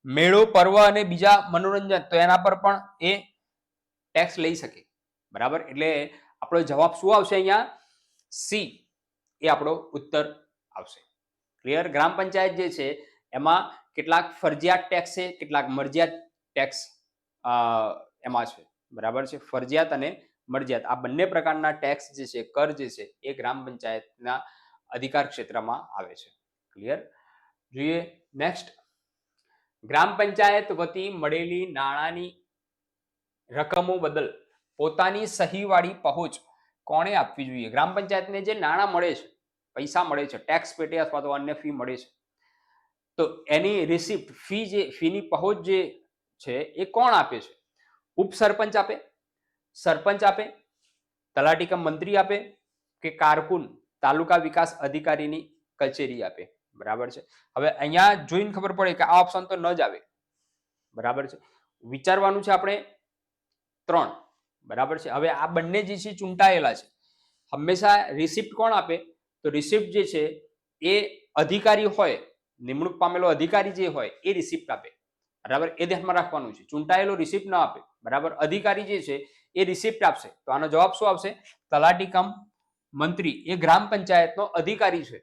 મેળો, પર્વ અને બીજા મનોરંજન, તો એના પર પણ એ ટેક્સ લઈ શકે, બરાબર. એટલે આપણો જવાબ શું આવશે? અહીંયા સી એ આપણો ઉત્તર આવશે. ક્લિયર? ગ્રામ પંચાયત જે છે એમાં કેટલાક ફરજિયાત ટેક્સ છે, કેટલાક મરજિયાત ટેક્સ એમાં છે, બરાબર છે. ફરજિયાત અને મરજિયાત આ બંને પ્રકારના ટેક્સ જે છે, કર જે છે, એ ગ્રામ પંચાયતના અધિકાર ક્ષેત્રમાં આવે છે. ક્લિયર? જોઈએ નેક્સ્ટ, ગ્રામ પંચાયત વતી મળેલી નાણાંની રકમો બદલ પોતાની સહીવાળી પહોંચ કોણે આપવી જોઈએ? ગ્રામ પંચાયતને જે નાણાં મળે છે, પૈસા મળે છે, ટેક્સ પેટે અથવા તો અન્ય ફી મળે છે, તો એની રિસિપ્ટ, ફીની પહોંચ જે છે એ કોણ આપે છે? ઉપસરપંચ આપે, સરપંચ આપે, તલાટી કમ મંત્રી આપે, કે કારકુન તાલુકા વિકાસ અધિકારીની કચેરી આપે, બરાબર છે. હવે અહીંયા જોઈને ખબર પડે કે આ ઓપ્શન તો ન જ આવે, બરાબર છે. વિચારવાનું છે આપણે 3, બરાબર છે. હવે આ બંને જે છે ચૂંટાયેલા છે, હંમેશા રિસિપ્ટ કોણ આપે? તો રિસિપ્ટ જે છે એ અધિકારી હોય, નિમણૂક પામેલો અધિકારી જે હોય એ રિસિપ્ટ આપે, બરાબર. એ ધ્યાનમાં રાખવાનું છે, ચૂંટાયેલો રિસિપ્ટ ન આપે, બરાબર. અધિકારી જે છે એ રિસિપ્ટ આપશે. તો આનો જવાબ શું આવશે? તલાટી કમ મંત્રી એ ગ્રામ પંચાયતનો અધિકારી છે,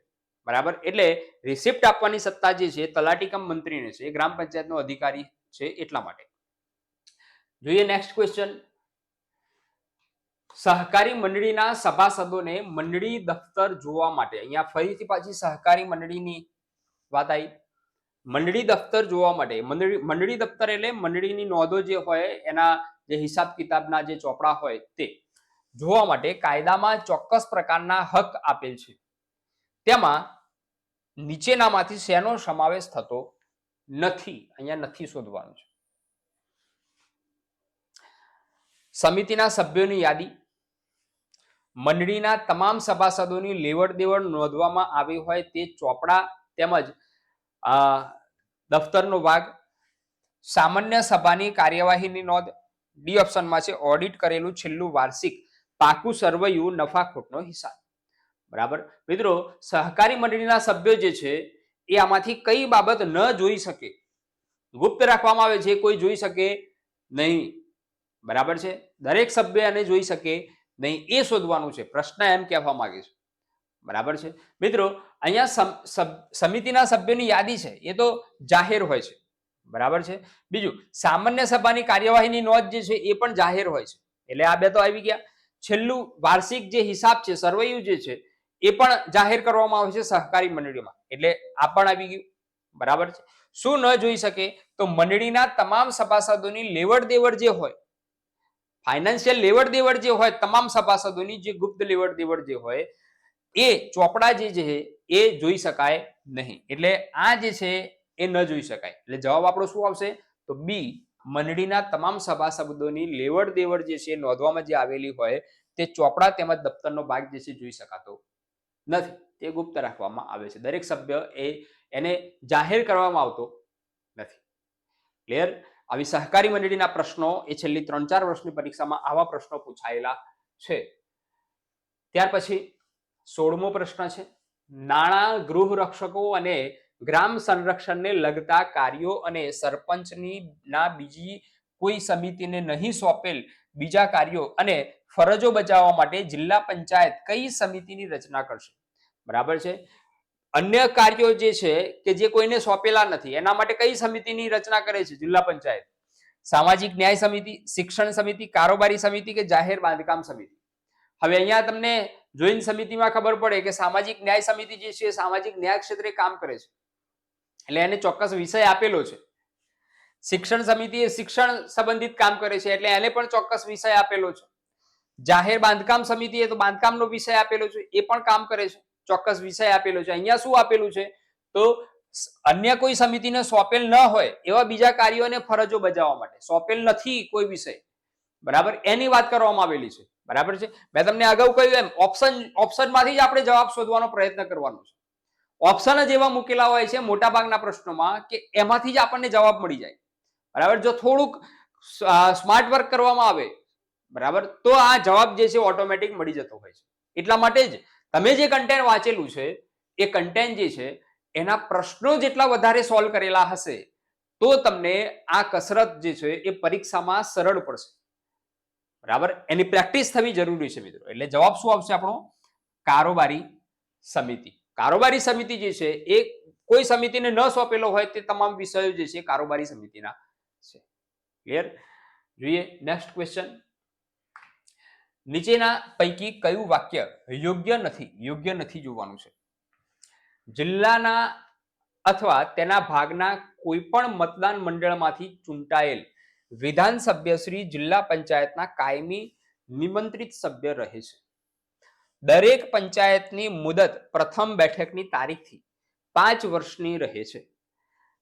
બરાબર. એટલે રિસિપ્ટ આપવાની સત્તા જે છે તલાટી કમ મંત્રીને છે, એ ગ્રામ પંચાયતનો અધિકારી છે એટલા માટે. જોઈએ નેક્સ્ટ ક્વેશ્ચન, સહકારી મંડળીના સભાસદોને મંડળી દફતર જોવા માટે, અહીંયા ફરીથી પાછી સહકારી મંડળીની વાત આવી. મંડળી દફતર જોવા માટે, મંડળી દફતર એટલે મંડળીની નોંધો જે હોય એના જે હિસાબ કિતાબના જે ચોપડા હોય તે જોવા માટે કાયદામાં ચોક્કસ પ્રકારના હક આપેલ છે. તેમાં નીચેનામાંથી શેનો સમાવેશ થતો નથી? અહીંયા નથી શોધવાનું છે. સમિતિના સભ્યોની યાદી, મંડળીના તમામ સભાસદોની લેવડ દેવડ નોંધવામાં આવી હોય તે ચોપડા તેમજ દફતરનો ભાગ, સામાન્ય સભાની કાર્યવાહીની નોંધ, ડી ઓપ્શનમાં છે ઓડિટ કરેલું છેલ્લું વાર્ષિક પાકું સરવૈયું નફા ખોટનો હિસાબ. બરાબર મિત્રો, સહકારી મંડળીના સભ્યો જે છે એ આમાંથી કઈ બાબત ન જોઈ શકે, ગુપ્ત રાખવામાં આવે છે, કોઈ જોઈ શકે નહીં. બરાબર છે, દરેક સભ્ય એને જોઈ શકે નહીં એ શોધવાનું છે. પ્રશ્ન એમ કહેવા માંગે છે. બરાબર છે મિત્રો, અહીંયા સમિતિના સભ્યોની યાદી છે એ તો જાહેર હોય છે. બરાબર છે. બીજું, સામાન્ય સભાની કાર્યવાહીની નોંધ જે છે એ પણ જાહેર હોય છે. એટલે આ બે તો આવી ગયા. છેલ્લું વાર્ષિક જે હિસાબ છે, સરવૈયું જે છે એ પણ જાહેર કરવામાં આવે છે સહકારી મંડળીમાં, એટલે આ પણ આવી ગયું. બરાબર છે. શું ન જોઈ શકે? તો મંડળીના તમામ સભાસદોની લેવડ દેવડ જે હોય, ફાઇનાન્શિયલ લેવડ દેવડ જે હોય, તમામ સભાસદોની જે ગુપ્ત લેવડ દેવડ જે હોય એ ચોપડા જે છે એ જોઈ શકાય નહીં. એટલે આ જે છે એ ન જોઈ શકાય. એટલે જવાબ આપણો શું આવશે? તો બી, મંડળીના તમામ સભાસદોની લેવડ દેવડ જે છે નોંધવામાં જે આવેલી હોય તે ચોપડા તેમજ દફતરનો ભાગ જે છે જોઈ શકાતો નથી, તે ગુપ્ત રાખવામાં આવે છે. દરેક સભ્ય એને જાહેર કરવામાં આવતો નથી. ક્લિયર? આવી સહકારી મંડળીના પ્રશ્નો એ છેલ્લી 3-4 વર્ષની પરીક્ષામાં આવા પ્રશ્નો પૂછાયેલા છે. ત્યાર પછી 16મો પ્રશ્ન છે, નાણાં ગૃહ રક્ષકો અને ગ્રામ સંરક્ષણને લગતા કાર્યો અને સરપંચની ના બીજી કોઈ સમિતિને નહીં સોંપેલ બીજા કાર્યો અને ફરજો બજાવવા માટે જિલ્લા પંચાયત કઈ સમિતિની રચના કરશે? બરાબર છે. અન્ય કાર્યો જે છે કે જે કોઈને સોંપેલા નથી એના માટે કઈ સમિતિની રચના કરે છે જિલ્લા પંચાયત? સામાજિક ન્યાય સમિતિ, શિક્ષણ સમિતિ, કારોબારી સમિતિ કે જાહેર બાંધકામ સમિતિ? હવે અહીંયા તમને જોઈન સમિતિમાં ખબર પડે કે સામાજિક ન્યાય સમિતિ જે છે સામાજિક ન્યાય ક્ષેત્રે કામ કરે છે, એટલે એને ચોક્કસ વિષય આપેલો છે. શિક્ષણ સમિતિ એ શિક્ષણ સંબંધિત કામ કરે છે, એટલે એને પણ ચોક્કસ વિષય આપેલો છે. જાહેર બાંધકામ સમિતિ એ તો બાંધકામનો વિષય આપેલો છે, એ પણ કામ કરે છે, ચોક્કસ વિષય આપેલો છે. અહીંયા શું આપેલું છે? તો અન્ય કોઈ સમિતિને સોંપેલ ન હોય એવા બીજા કાર્યોને ફરજો બજાવવા માટે, સોંપેલ નથી કોઈ વિષય, બરાબર, એની વાત કરવામાં આવેલી છે. બરાબર છે. મેં તમને અગાઉ કહ્યું એમ ઓપ્શનમાંથી જ આપણે જવાબ શોધવાનો પ્રયત્ન કરવાનો છે. ઓપ્શન જ એવા મૂકેલા હોય છે મોટાભાગના પ્રશ્નોમાં કે એમાંથી જ આપણને જવાબ મળી જાય. બરાબર, જો થોડુંક સ્માર્ટ વર્ક કરવામાં આવે, બરાબર, તો આ જવાબ જે છે ઓટોમેટિક મળી જતો હોય છે. એટલા માટે જ તમે જે કન્ટેન્ટ વાંચેલું છે એ કન્ટેન્ટ જે છે એના પ્રશ્નો જેટલા વધારે સોલ્વ કરેલા હશે તો તમને આ કસરત જે છે એ પરીક્ષામાં સરળ પડશે. બરાબર, એની પ્રેક્ટિસ થવી જરૂરી છે મિત્રો. એટલે જવાબ શું આવશે આપણો? કારોબારી સમિતિ. કારોબારી સમિતિ જે છે એ કોઈ સમિતિને ન સોંપેલો હોય તે તમામ વિષયો જે છે કારોબારી સમિતિના છે. ક્લિયર? જોઈએ નેક્સ્ટ ક્વેશ્ચન. નીચેના પૈકી કયું વાક્ય યોગ્ય નથી? યોગ્ય નથી જોવાનું છે. જિલ્લાના અથવા તેના ભાગના કોઈ પણ મતદાન મંડળમાંથી ચૂંટાયેલ વિધાનસભ્ય શ્રી જિલ્લા પંચાયતના કાયમી નિમંત્રિત સભ્ય રહે છે. દરેક પંચાયતની મુદત પ્રથમ બેઠકની તારીખથી 5 વર્ષની રહે છે.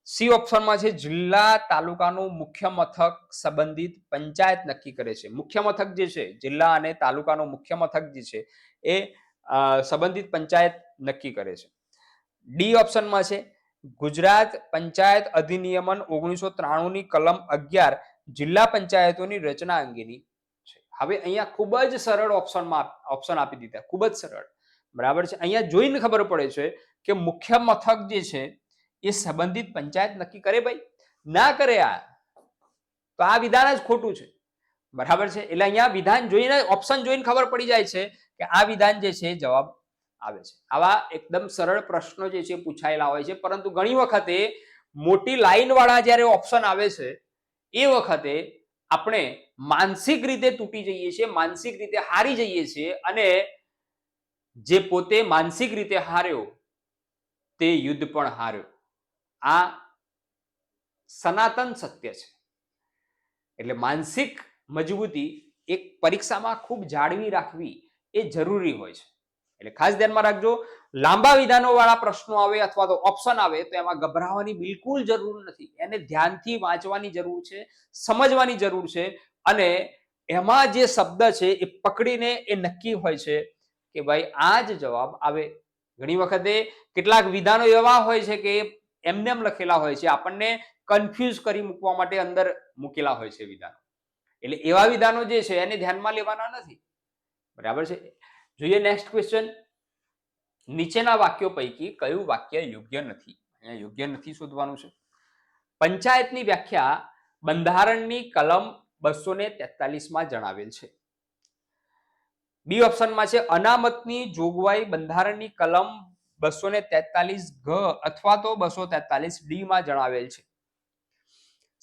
સી ઓપ્શનમાં છે જિલ્લા તાલુકાનું મુખ્ય મથક સંબંધિત પંચાયત નક્કી કરે છે. મુખ્ય મથક જે છે, જિલ્લા અને તાલુકાનું મુખ્ય મથક જે છે એ સંબંધિત પંચાયત નક્કી કરે છે. ડી ઓપ્શનમાં છે ગુજરાત પંચાયત અધિનિયમન 1993 ની કલમ 11 જિલ્લા પંચાયતોની રચના અંગેની છે. હવે અહીંયા ખૂબ જ સરળ ઓપ્શન આપી દીધા, ખૂબ જ સરળ. બરાબર છે. અહીંયા જોઈને ખબર પડે છે કે મુખ્ય મથક જે છે એ સંબંધિત પંચાયત નક્કી કરે? ભાઈ ના કરે. આ તો આ વિધાન જ ખોટું છે. બરાબર છે. એટલે અહીંયા વિધાન જોઈને, ઓપ્શન જોઈને ખબર પડી જાય છે કે આ વિધાન જે છે જવાબ આવે છે. આવા એકદમ સરળ પ્રશ્નો જે છે પૂછાયેલા હોય છે, પરંતુ ઘણી વખતે મોટી લાઈન વાળા જ્યારે ઓપ્શન આવે છે એ વખતે આપણે માનસિક રીતે તૂટી જઈએ છીએ, માનસિક રીતે હારી જઈએ છીએ, અને જે પોતે માનસિક રીતે હાર્યો તે યુદ્ધ પણ હાર્યો. આ સનાતન સત્ય છે. એટલે માનસિક મજબૂતી એક પરીક્ષામાં ખૂબ જાળવી રાખવી એ જરૂરી હોય છે. એટલે ખાસ ધ્યાનમાં રાખજો, લાંબા વિધાનો વાળા પ્રશ્નો આવે અથવા તો ઓપ્શન આવે તો એમાં ગભરાવાની બિલકુલ જરૂર નથી. એને ધ્યાનથી વાંચવાની જરૂર છે, સમજવાની જરૂર છે, અને એમાં જે શબ્દ છે એ પકડીને એ નક્કી હોય છે કે ભાઈ આ જ જવાબ આવે. ઘણી વખતે કેટલાક વિધાનો એવા હોય છે કે એમને એમ લખેલા હોય છે, આપણને કન્ફ્યુઝ કરી મૂકવા માટે અંદર મૂકેલા હોય છે વિધાનો. એટલે એવા વિધાનો જે છે એને ધ્યાનમાં લેવાના નથી. બરાબર છે. જોઈએ નેક્સ્ટ ક્વેશ્ચન. નીચેના વાક્યો પૈકી કયું વાક્ય યોગ્ય નથી? અહીંયા યોગ્ય નથી શોધવાનું છે. પંચાયતની વ્યાખ્યા બંધારણની કલમ 243 માં જણાવેલ છે. બી ઓપ્શનમાં છે અનામતની જોગવાઈ બંધારણની કલમ 243 ઘ અથવા તો 243 ડી માં જણાવેલ છે.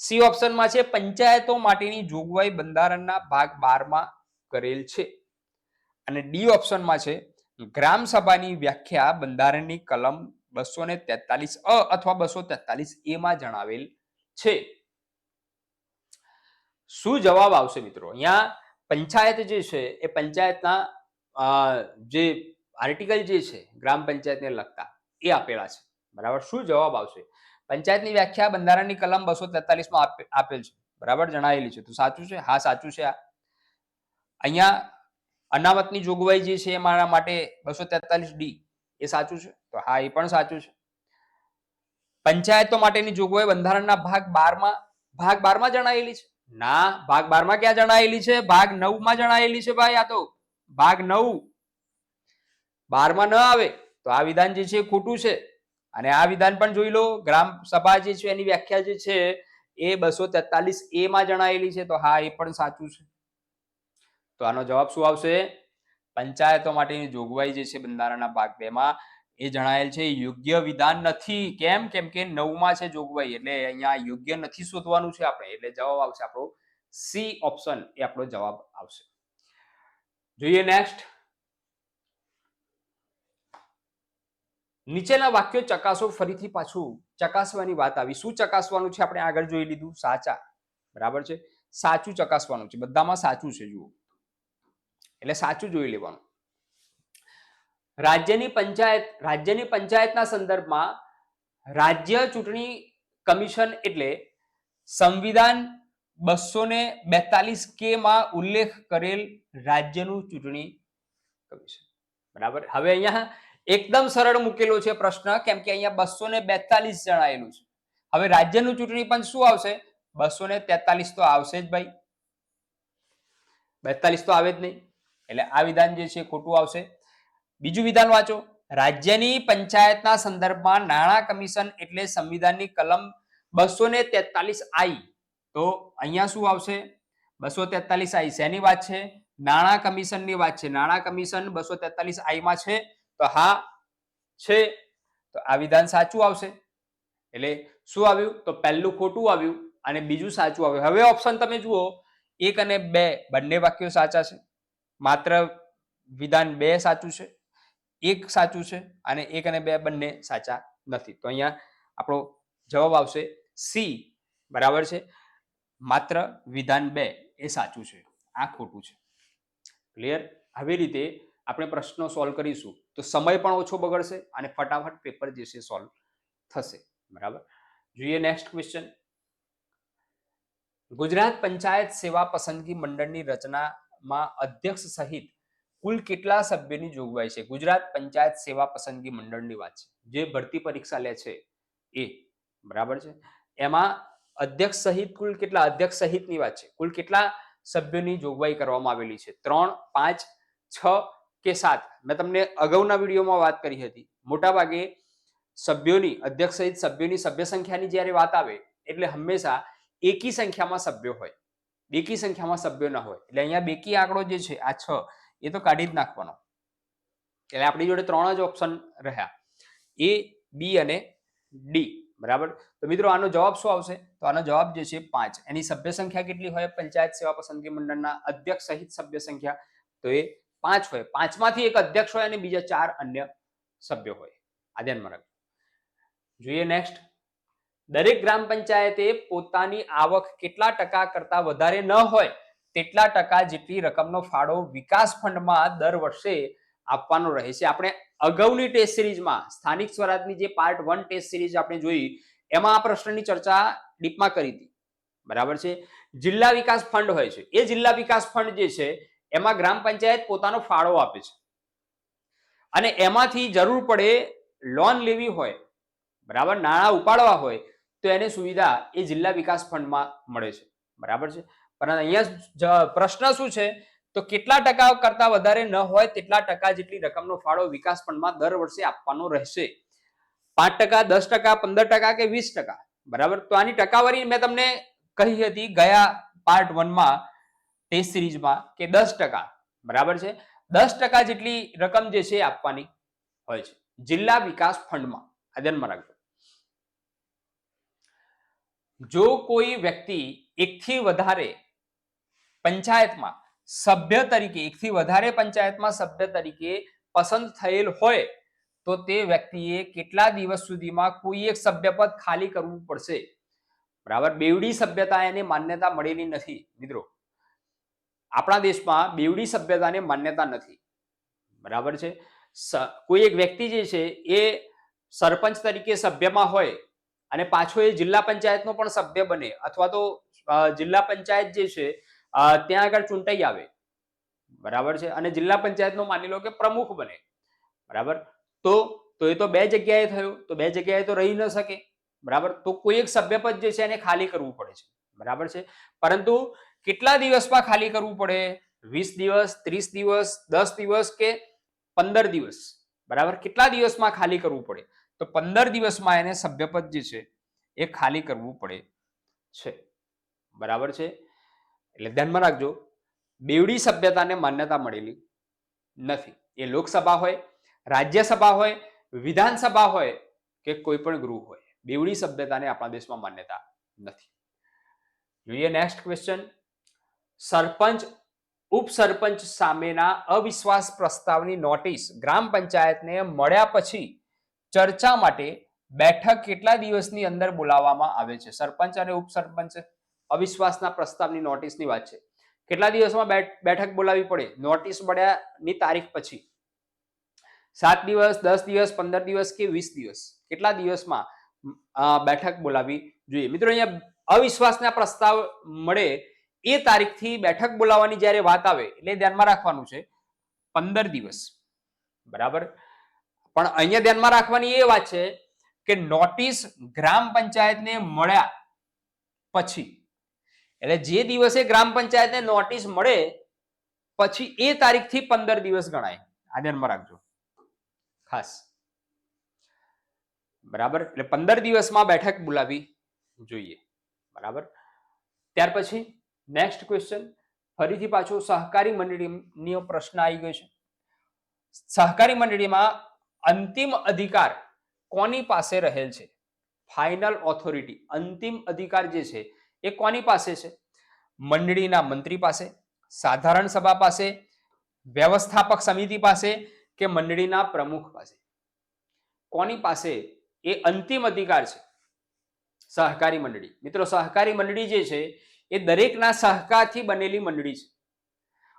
સી ઓપ્શનમાં છે પંચાયતો માટેની જોગવાઈ બંધારણના ભાગ 12 માં કરેલ છે. અને ડી ઓપ્શનમાં છે ગ્રામ સભાની વ્યાખ્યા બંધારણની કલમ 243 અ અથવા 243 એ માં જણાવેલ છે. શું જવાબ આવશે મિત્રો? અહીંયા પંચાયત જે છે એ પંચાયતના જે આર્ટિકલ જે છે ગ્રામ પંચાયતને લગતા એ આપેલા છે. બરાબર. શું જવાબ આવશે? પંચાયતની વ્યાખ્યા બંધારણની કલમ 243 માં આપેલ છે. બરાબર, જણાવેલી છે. તો સાચું છે? હા, સાચું છે. અહીંયા અનામતની જોગવાઈ જે છે મારા માટે 243 ડી એ સાચું છે. તો હા, એ પણ સાચું છે. પંચાયતો માટેની જોગવાઈ બંધારણના ભાગ 12 માં જણાવેલી છે. ના, ભાગ 12 માં ક્યાં જણાવેલી છે? ભાગ 9 માં જણાવેલી છે ભાઈ. આ તો ભાગ 9 12 માં ન આવે તો આ વિધાન જે છે ખોટું છે. અને આ વિધાન પણ જોઈ લો, ગ્રામ સભા જે છે એની વ્યાખ્યા જે છે એ 243 એ માં જણાવેલી છે. તો હા, એ પણ સાચું છે. તો આનો જવાબ શું આવશે? પંચાયતો માટેની જોગવાઈ જે છે બંધારણના ભાગ 2 માં એ જણાયેલ છે યોગ્ય વિધાન નથી. કેમ? કેમ કે 9 માં છે જોગવાઈ, એટલે અહીંયા યોગ્ય નથી શોધવાનું છે આપણે. એટલે જવાબ આવશે આપણો સી ઓપ્શન, એ આપણો જવાબ આવશે. જોઈએ નેક્સ્ટ. નીચેના વાક્યો ચકાસો. ફરીથી પાછું ચકાસવાની વાત આવી. શું ચકાસવાનું છે? આપણે આગળ જોઈ લીધું, સાચા. બરાબર છે. સાચું ચકાસવાનું છે. બધામાં સાચું છે. જુઓ, એટલે સાચું જોઈ લેવાનું. રાજ્યની પંચાયતના સંદર્ભમાં રાજ્ય ચૂંટણી કમિશન એટલે સંવિધાન 242 કે માં ઉલ્લેખ કરેલ રાજ્યનું ચૂંટણી કમિશન. બરાબર. હવે અહીંયા એકદમ સરળ મૂકેલો છે પ્રશ્ન, કેમ કે અહીંયા 242 જણાયેલું છે. હવે રાજ્યનું ચૂંટણી પંચ શું આવશે? 243 તો આવશે જ ભાઈ. 42 તો આવે જ નહીં. એટલે આ વિધાન જે છે ખોટું આવશે. બીજું વિધાન વાંચો. રાજ્યની પંચાયતના સંદર્ભમાં નાણાં કમિશન એટલે સંવિધાનની કલમ 243I. તો અહીંયા શું આવશે? 243I શેની વાત છે? નાણાં કમિશનની વાત છે. નાણાં કમિશન 243I માં છે. તો હા છે. તો આ વિધાન સાચું આવશે. એટલે શું આવ્યું? તો પહેલું ખોટું આવ્યું અને બીજું સાચું આવ્યું. હવે ઓપ્શન તમે જુઓ, 1 અને 2 બંને વાક્યો સાચા છે. માત્ર વિધાન 2 સાચું છે, 1 સાચું છે, અને 1 અને 2 બંને સાચા નથી. તો અહીંયા આપણો જવાબ આવશે સી. બરાબર છે. માત્ર વિધાન 2 એ સાચું છે, આ ખોટું છે. ક્લિયર? આવી રીતે આપણે પ્રશ્નો સોલ્વ કરીશું તો સમય પણ ઓછો બગડશે અને ફટાફટ પેપર જે છે સોલ્વ થશે. બરાબર. જોઈએ નેક્સ્ટ ક્વેશ્ચન. ગુજરાત પંચાયત સેવા પસંદગી મંડળની રચનામાં અધ્યક્ષ સહિત કુલ કેટલા સભ્યોની જોગવાઈ છે? ગુજરાત પંચાયત સેવા પસંદગી મંડળની વાત છે, જે ભરતી પરીક્ષા લે છે એ. બરાબર છે. એમાં અધ્યક્ષ સહિત કુલ કેટલા? અધ્યક્ષ સહિતની વાત છે. કુલ કેટલા સભ્યોની જોગવાઈ કરવામાં આવેલી છે? 3, 5, 6 કે 7? મેં તમને અગાઉના વિડીયોમાં વાત કરી હતી. મોટા ભાગે સભ્યોની, અધ્યક્ષ સહિત સભ્યોની સભ્ય સંખ્યાની જ્યારે વાત આવે એટલે હંમેશા એકી સંખ્યામાં સભ્યો હોય, બેકી સંખ્યામાં સભ્યો ન હોય. એટલે અહીંયા બેકી આંકડો જે છે આ 6 એ તો કાઢી જ નાખવાનો. એટલે આપણી જોડે 3 જ ઓપ્શન રહ્યા, A, B અને D. બરાબર. તો મિત્રો આનો જવાબ શું આવશે? તો આનો જવાબ જે છે 5. એની સભ્ય સંખ્યા કેટલી હોય પંચાયત સેવા પસંદગી મંડળના અધ્યક્ષ સહિત સભ્ય સંખ્યા? તો એ 5 હોય. 5 માંથી એક અધ્યક્ષ હોય અને બીજા 4 અન્ય સભ્યો હોય. આ ધ્યાનમાં રાખજો. જોઈએ નેક્સ્ટ. દરેક ગ્રામ પંચાયતે પોતાની આવક કેટલા ટકા કરતા વધારે ન હોય તેટલા ટકા જેટલી રકમનો ફાળો વિકાસ ફંડમાં દર વર્ષે આપવાનો રહે છે. આપણે અગાઉની ટેસ્ટ સિરીઝમાં સ્થાનિક સ્વરાજની જે પાર્ટ 1 ટેસ્ટ સિરીઝ આપણે જોઈ એમાં આ પ્રશ્નની ચર્ચા ડીપમાં કરી હતી. બરાબર છે. જિલ્લા વિકાસ ફંડ હોય છે. એ જિલ્લા વિકાસ ફંડ જે છે એમાં ગ્રામ પંચાયત પોતાનો ફાળો આપે છે અને એમાંથી જરૂર પડે લોન લેવી હોય, બરાબર, નાણાં ઉપાડવા હોય તો એની સુવિધા એ જિલ્લા વિકાસ ફંડમાં મળે છે. બરાબર છે. પણ અહીંયા પ્રશ્ન શું છે તો કેટલા ટકા કરતા વધારે ન હોય તેટલા ટકા જેટલી રકમનો ફાળો વિકાસ ફંડમાં દર વર્ષે આપવાનો રહેશે. 5%, 10%, 15% કે 20%? બરાબર. તો આની ટકાવારી મેં તમને કહી હતી ગયા પાર્ટ 1 માં ટેસ્ટ સિરીઝમાં કે 10%. બરાબર છે. 10% જેટલી રકમ જે છે આપવાની હોય છે જિલ્લા વિકાસ ફંડમાં. આ ધ્યાનમાં રાખજો. જો કોઈ વ્યક્તિ એકથી વધારે પંચાયતમાં સભ્ય તરીકે સભ્ય તરીકે પસંદ થયેલ હોય તો તે વ્યક્તિએ કેટલા દિવસ સુધીમાં કોઈ એક સભ્યપદ ખાલી કરવું પડશે? બરાબર. બેવડી સભ્યતા એને માન્યતા મળેલી નથી મિત્રો. આપણા દેશમાં બેવડી સભ્યતાને માન્યતા નથી. બરાબર છે. કોઈ એક વ્યક્તિ જે છે એ સરપંચ તરીકે સભ્યમાં હોય અને પાછો એ જિલ્લા પંચાયતનો પણ સભ્ય બને અથવા તો જિલ્લા પંચાયત જે છે ત્યાં આગળ ચૂંટાઈ આવે, બરાબર છે, અને જિલ્લા પંચાયતનો માની લો કે પ્રમુખ બને, બરાબર, તો એ તો બે જગ્યાએ થયો, તો બે જગ્યાએ તો રહી ન શકે, બરાબર. તો કોઈ એક સભ્યપદ જે છે એને ખાલી કરવું પડે છે, બરાબર છે. પરંતુ કેટલા દિવસમાં ખાલી કરવું પડે? 20 દિવસ, 30 દિવસ, 10 દિવસ કે 15 દિવસ? બરાબર. કેટલા દિવસમાં ખાલી કરવું પડે? તો 15 દિવસમાં એને સભ્યપદ જે છે એ ખાલી કરવું પડે છે. બરાબર છે. એટલે ધ્યાનમાં રાખજો, બેવડી સભ્યતાને માન્યતા મળેલી નથી. એ લોકસભા હોય, રાજ્યસભા હોય, વિધાનસભા હોય કે કોઈ પણ ગૃહ હોય, બેવડી સભ્યતાને આપણા દેશમાં માન્યતા નથી. જોઈએ નેક્સ્ટ ક્વેશ્ચન. સરપંચ ઉપસરપંચ સામેના અવિશ્વાસ પ્રસ્તાવની નોટિસ ગ્રામ પંચાયતને મળ્યા પછી ચર્ચા માટે બેઠક કેટલા દિવસની અંદર બોલાવવામાં આવે છે? સરપંચ અને ઉપસરપંચ અવિશ્વાસના પ્રસ્તાવની નોટિસની વાત છે. કેટલા દિવસમાં બેઠક બોલાવવી પડે નોટિસ મળ્યાની તારીખ પછી? 7 દિવસ, 10 દિવસ, 15 દિવસ કે 20 દિવસ? કેટલા દિવસમાં બેઠક બોલાવવી જોઈએ? મિત્રો અહીંયા અવિશ્વાસના પ્રસ્તાવ મળે એ તારીખથી બેઠક બોલાવવાની જ્યારે વાત આવે એટલે ધ્યાનમાં રાખવાનું છે 15 દિવસ, બરાબર. પણ અહીંયા ધ્યાનમાં રાખવાની એ વાત છે કે નોટિસ ગ્રામ પંચાયતને મળ્યા પછી, એટલે જે દિવસે ગ્રામ પંચાયતને નોટિસ મળે પછી એ તારીખથી 15 દિવસ ગણાય. આ ધ્યાનમાં રાખજો ખાસ, બરાબર. એટલે 15 દિવસમાં બેઠક બોલાવી જોઈએ, બરાબર. ત્યાર પછી નેક્સ્ટ ક્વેશ્ચન, ફરીથી પાછો સહકારી મંડળીનો પ્રશ્ન આવી ગયો છે. સહકારી મંડળીમાં અંતિમ અધિકાર કોની પાસે રહેલ છે? ફાઇનલ ઓથોરિટી, અંતિમ અધિકાર જે છે એ કોની પાસે છે? મંડળીના મંત્રી પાસે, સાધારણ સભા પાસે, વ્યવસ્થાપક સમિતિ પાસે કે મંડળીના પ્રમુખ પાસે? કોની પાસે એ અંતિમ અધિકાર છે? સહકારી મંડળી. મિત્રો સહકારી મંડળી જે છે એ દરેકના સહકારથી બનેલી મંડળી છે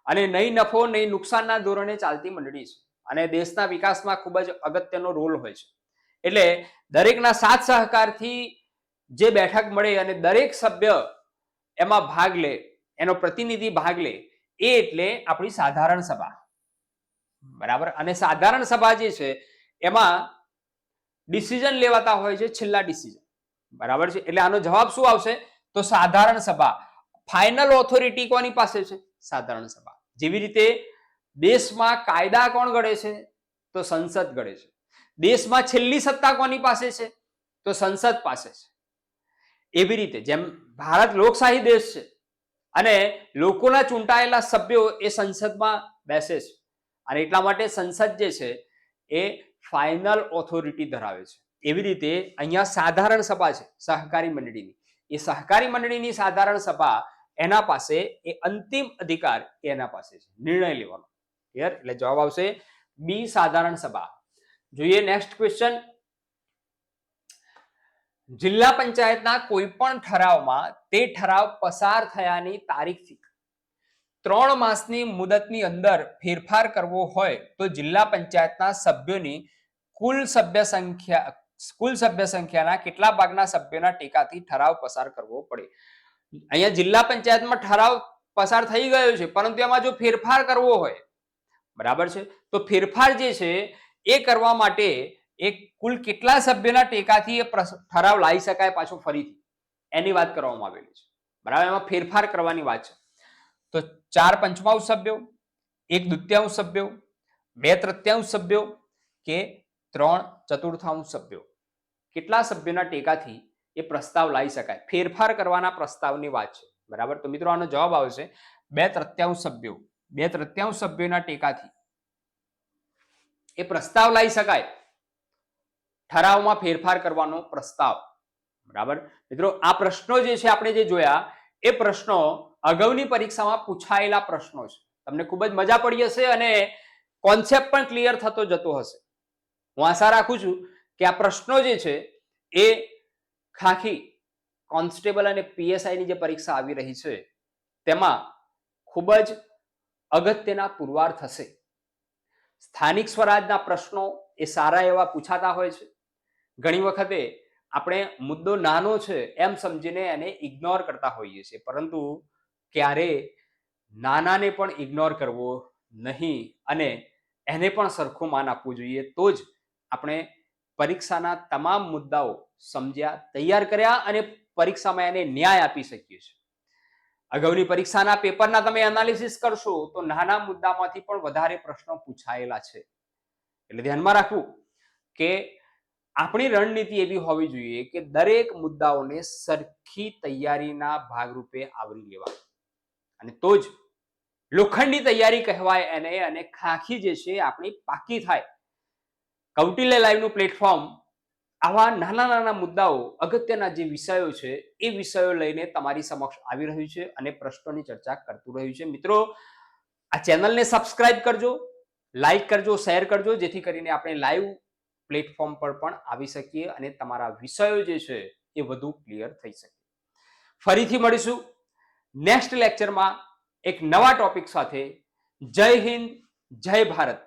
અને નહીં નફો નહીં નુકસાનના ધોરણે ચાલતી મંડળી છે અને દેશના વિકાસમાં ખૂબ જ અગત્યનો રોલ હોય છે. એટલે દરેકના સાથ સહકારથી જે બેઠક મળે અને દરેક સભ્ય એમાં ભાગ લે, એનો પ્રતિનિધિ ભાગ લે, એ એટલે આપણી સાધારણ સભા, બરાબર. અને સાધારણ સભા જે છે એમાં ડિસિઝન લેવાતા હોય છે, છેલ્લા ડિસિઝન, બરાબર છે. એટલે આનો જવાબ શું આવશે? તો સાધારણ સભા. ફાઇનલ ઓથોરિટી કોની પાસે છે? સાધારણ સભા. જેવી રીતે દેશમાં કાયદા કોણ ઘડે છે? તો સંસદ ઘડે છે. દેશમાં છેલ્લી સત્તા કોની પાસે છે? તો સંસદ પાસે છે. એવી રીતે જેમ ભારત લોકશાહી દેશ છે અને લોકોના ચૂંટાયેલા સભ્યો એ સંસદમાં બેસે છે અને એટલા માટે સંસદ જે છે એ ફાઇનલ ઓથોરિટી ધરાવે છે. એવી રીતે અહીંયા સાધારણ સભા છે સહકારી મંડળીની, એ સહકારી મંડળીની સાધારણ સભા એના પાસે એ અંતિમ અધિકાર એના પાસે છે નિર્ણય લેવાનો. ક્લિયર? એટલે જવાબ આવશે બી સાધારણ સભા. જોઈએ નેક્સ્ટ ક્વેશ્ચન. જિલ્લા પંચાયતના કોઈ પણ ઠરાવમાં તે ઠરાવ પસાર થયાની તારીખથી 3 માસની મુદતની અંદર ફેરફાર કરવો હોય તો જિલ્લા પંચાયતના સભ્યોની કુલ સભ્ય સંખ્યાના કેટલા ભાગના સભ્યોના ટેકાથી ઠરાવ પસાર કરવો પડે. અહીંયા જિલ્લા પંચાયતમાં ઠરાવ પસાર થઈ ગયો છે, પરંતુ એમાં જો ફેરફાર કરવો હોય, બરાબર છે, તો ફેરફાર જે છે એ કરવા માટે એક કુલ કેટલા સભ્યોના ટેકાથી એ ઠરાવ લાવી શકાય પાછો ફરીથી એની વાત કરવામાં આવેલી છે. બરાબર, એમાં ફેરફાર કરવાની વાત છે. તો 4/5 સભ્યો, 1/2 સભ્યો, 2/3 સભ્યો કે 3/4 સભ્યો, કેટલા સભ્યોના ટેકાથી એ પ્રસ્તાવ લાવી શકાય, ફેરફાર કરવાના પ્રસ્તાવની વાત છે. બરાબર, તો મિત્રો આનો જવાબ આવશે 2/3 સભ્યો. 2/3 સભ્યોના ટેકાથી એ પ્રસ્તાવ લાવી શકાય, ઠરાવમાં ફેરફાર કરવાનો પ્રસ્તાવ. બરાબર મિત્રો, આ પ્રશ્નો જે છે આપણે જે જોયા એ પ્રશ્નો અગાઉની પરીક્ષામાં પૂછાયેલા પ્રશ્નો છે. તમને ખૂબ જ મજા પડી હશે અને કોન્સેપ્ટ પણ ક્લિયર થતો જતો હશે. હું આશા રાખું છું કે આ પ્રશ્નો જે છે એ ખાખી કોન્સ્ટેબલ અને પીએસઆઈ ની જે પરીક્ષા આવી રહી છે તેમાં ખૂબ જ અગત્યના પુરવાર થશે. સ્થાનિક સ્વરાજના પ્રશ્નો એ સારા એવા પૂછાતા હોય છે. ઘણી વખતે આપણે મુદ્દો નાનો છે એમ સમજીને એને ઇગ્નોર કરતા હોઈએ છીએ, પરંતુ ક્યારે નાનાને પણ ઇગ્નોર કરવો નહીં અને એને પણ સરખું માન આપવું જોઈએ. તો જ આપણે પરીક્ષાના તમામ મુદ્દાઓ સમજ્યા, તૈયાર કર્યા અને પરીક્ષામાં એને ન્યાય આપી શકીએ છીએ. અગાઉની પરીક્ષાના પેપરના તમે એનાલિસિસ કરશો તો નાના મુદ્દામાંથી પણ વધારે પ્રશ્નો પૂછાયેલા છે. એટલે ધ્યાનમાં રાખવું કે આપણી રણનીતિ એવી હોવી જોઈએ કે દરેક મુદ્દાઓને સરખી તૈયારીના ભાગરૂપે આવરી લેવા, અને તો જ લોખંડની તૈયારી કહેવાય એને, અને ખાખી જે છે આપણી પાકી થાય. કૌટિલ્ય લાઈવનું પ્લેટફોર્મ આવા નાના નાના મુદ્દાઓ, અગત્યના જે વિષયો છે એ વિષયો લઈને તમારી સમક્ષ આવી રહ્યું છે અને પ્રશ્નોની ચર્ચા કરતું રહ્યું છે. મિત્રો, આ ચેનલને સબસ્ક્રાઇબ કરજો, લાઈક કરજો, શેર કરજો, જેથી કરીને આપણે લાઈવ પ્લેટફોર્મ પર પણ આવી શકીએ અને તમારા વિષયો જે છે એ વધુ ક્લિયર થઈ શકે. ફરીથી મળીશું નેક્સ્ટ લેક્ચરમાં એક નવા ટોપિક સાથે. જય હિન્દ, જય ભારત.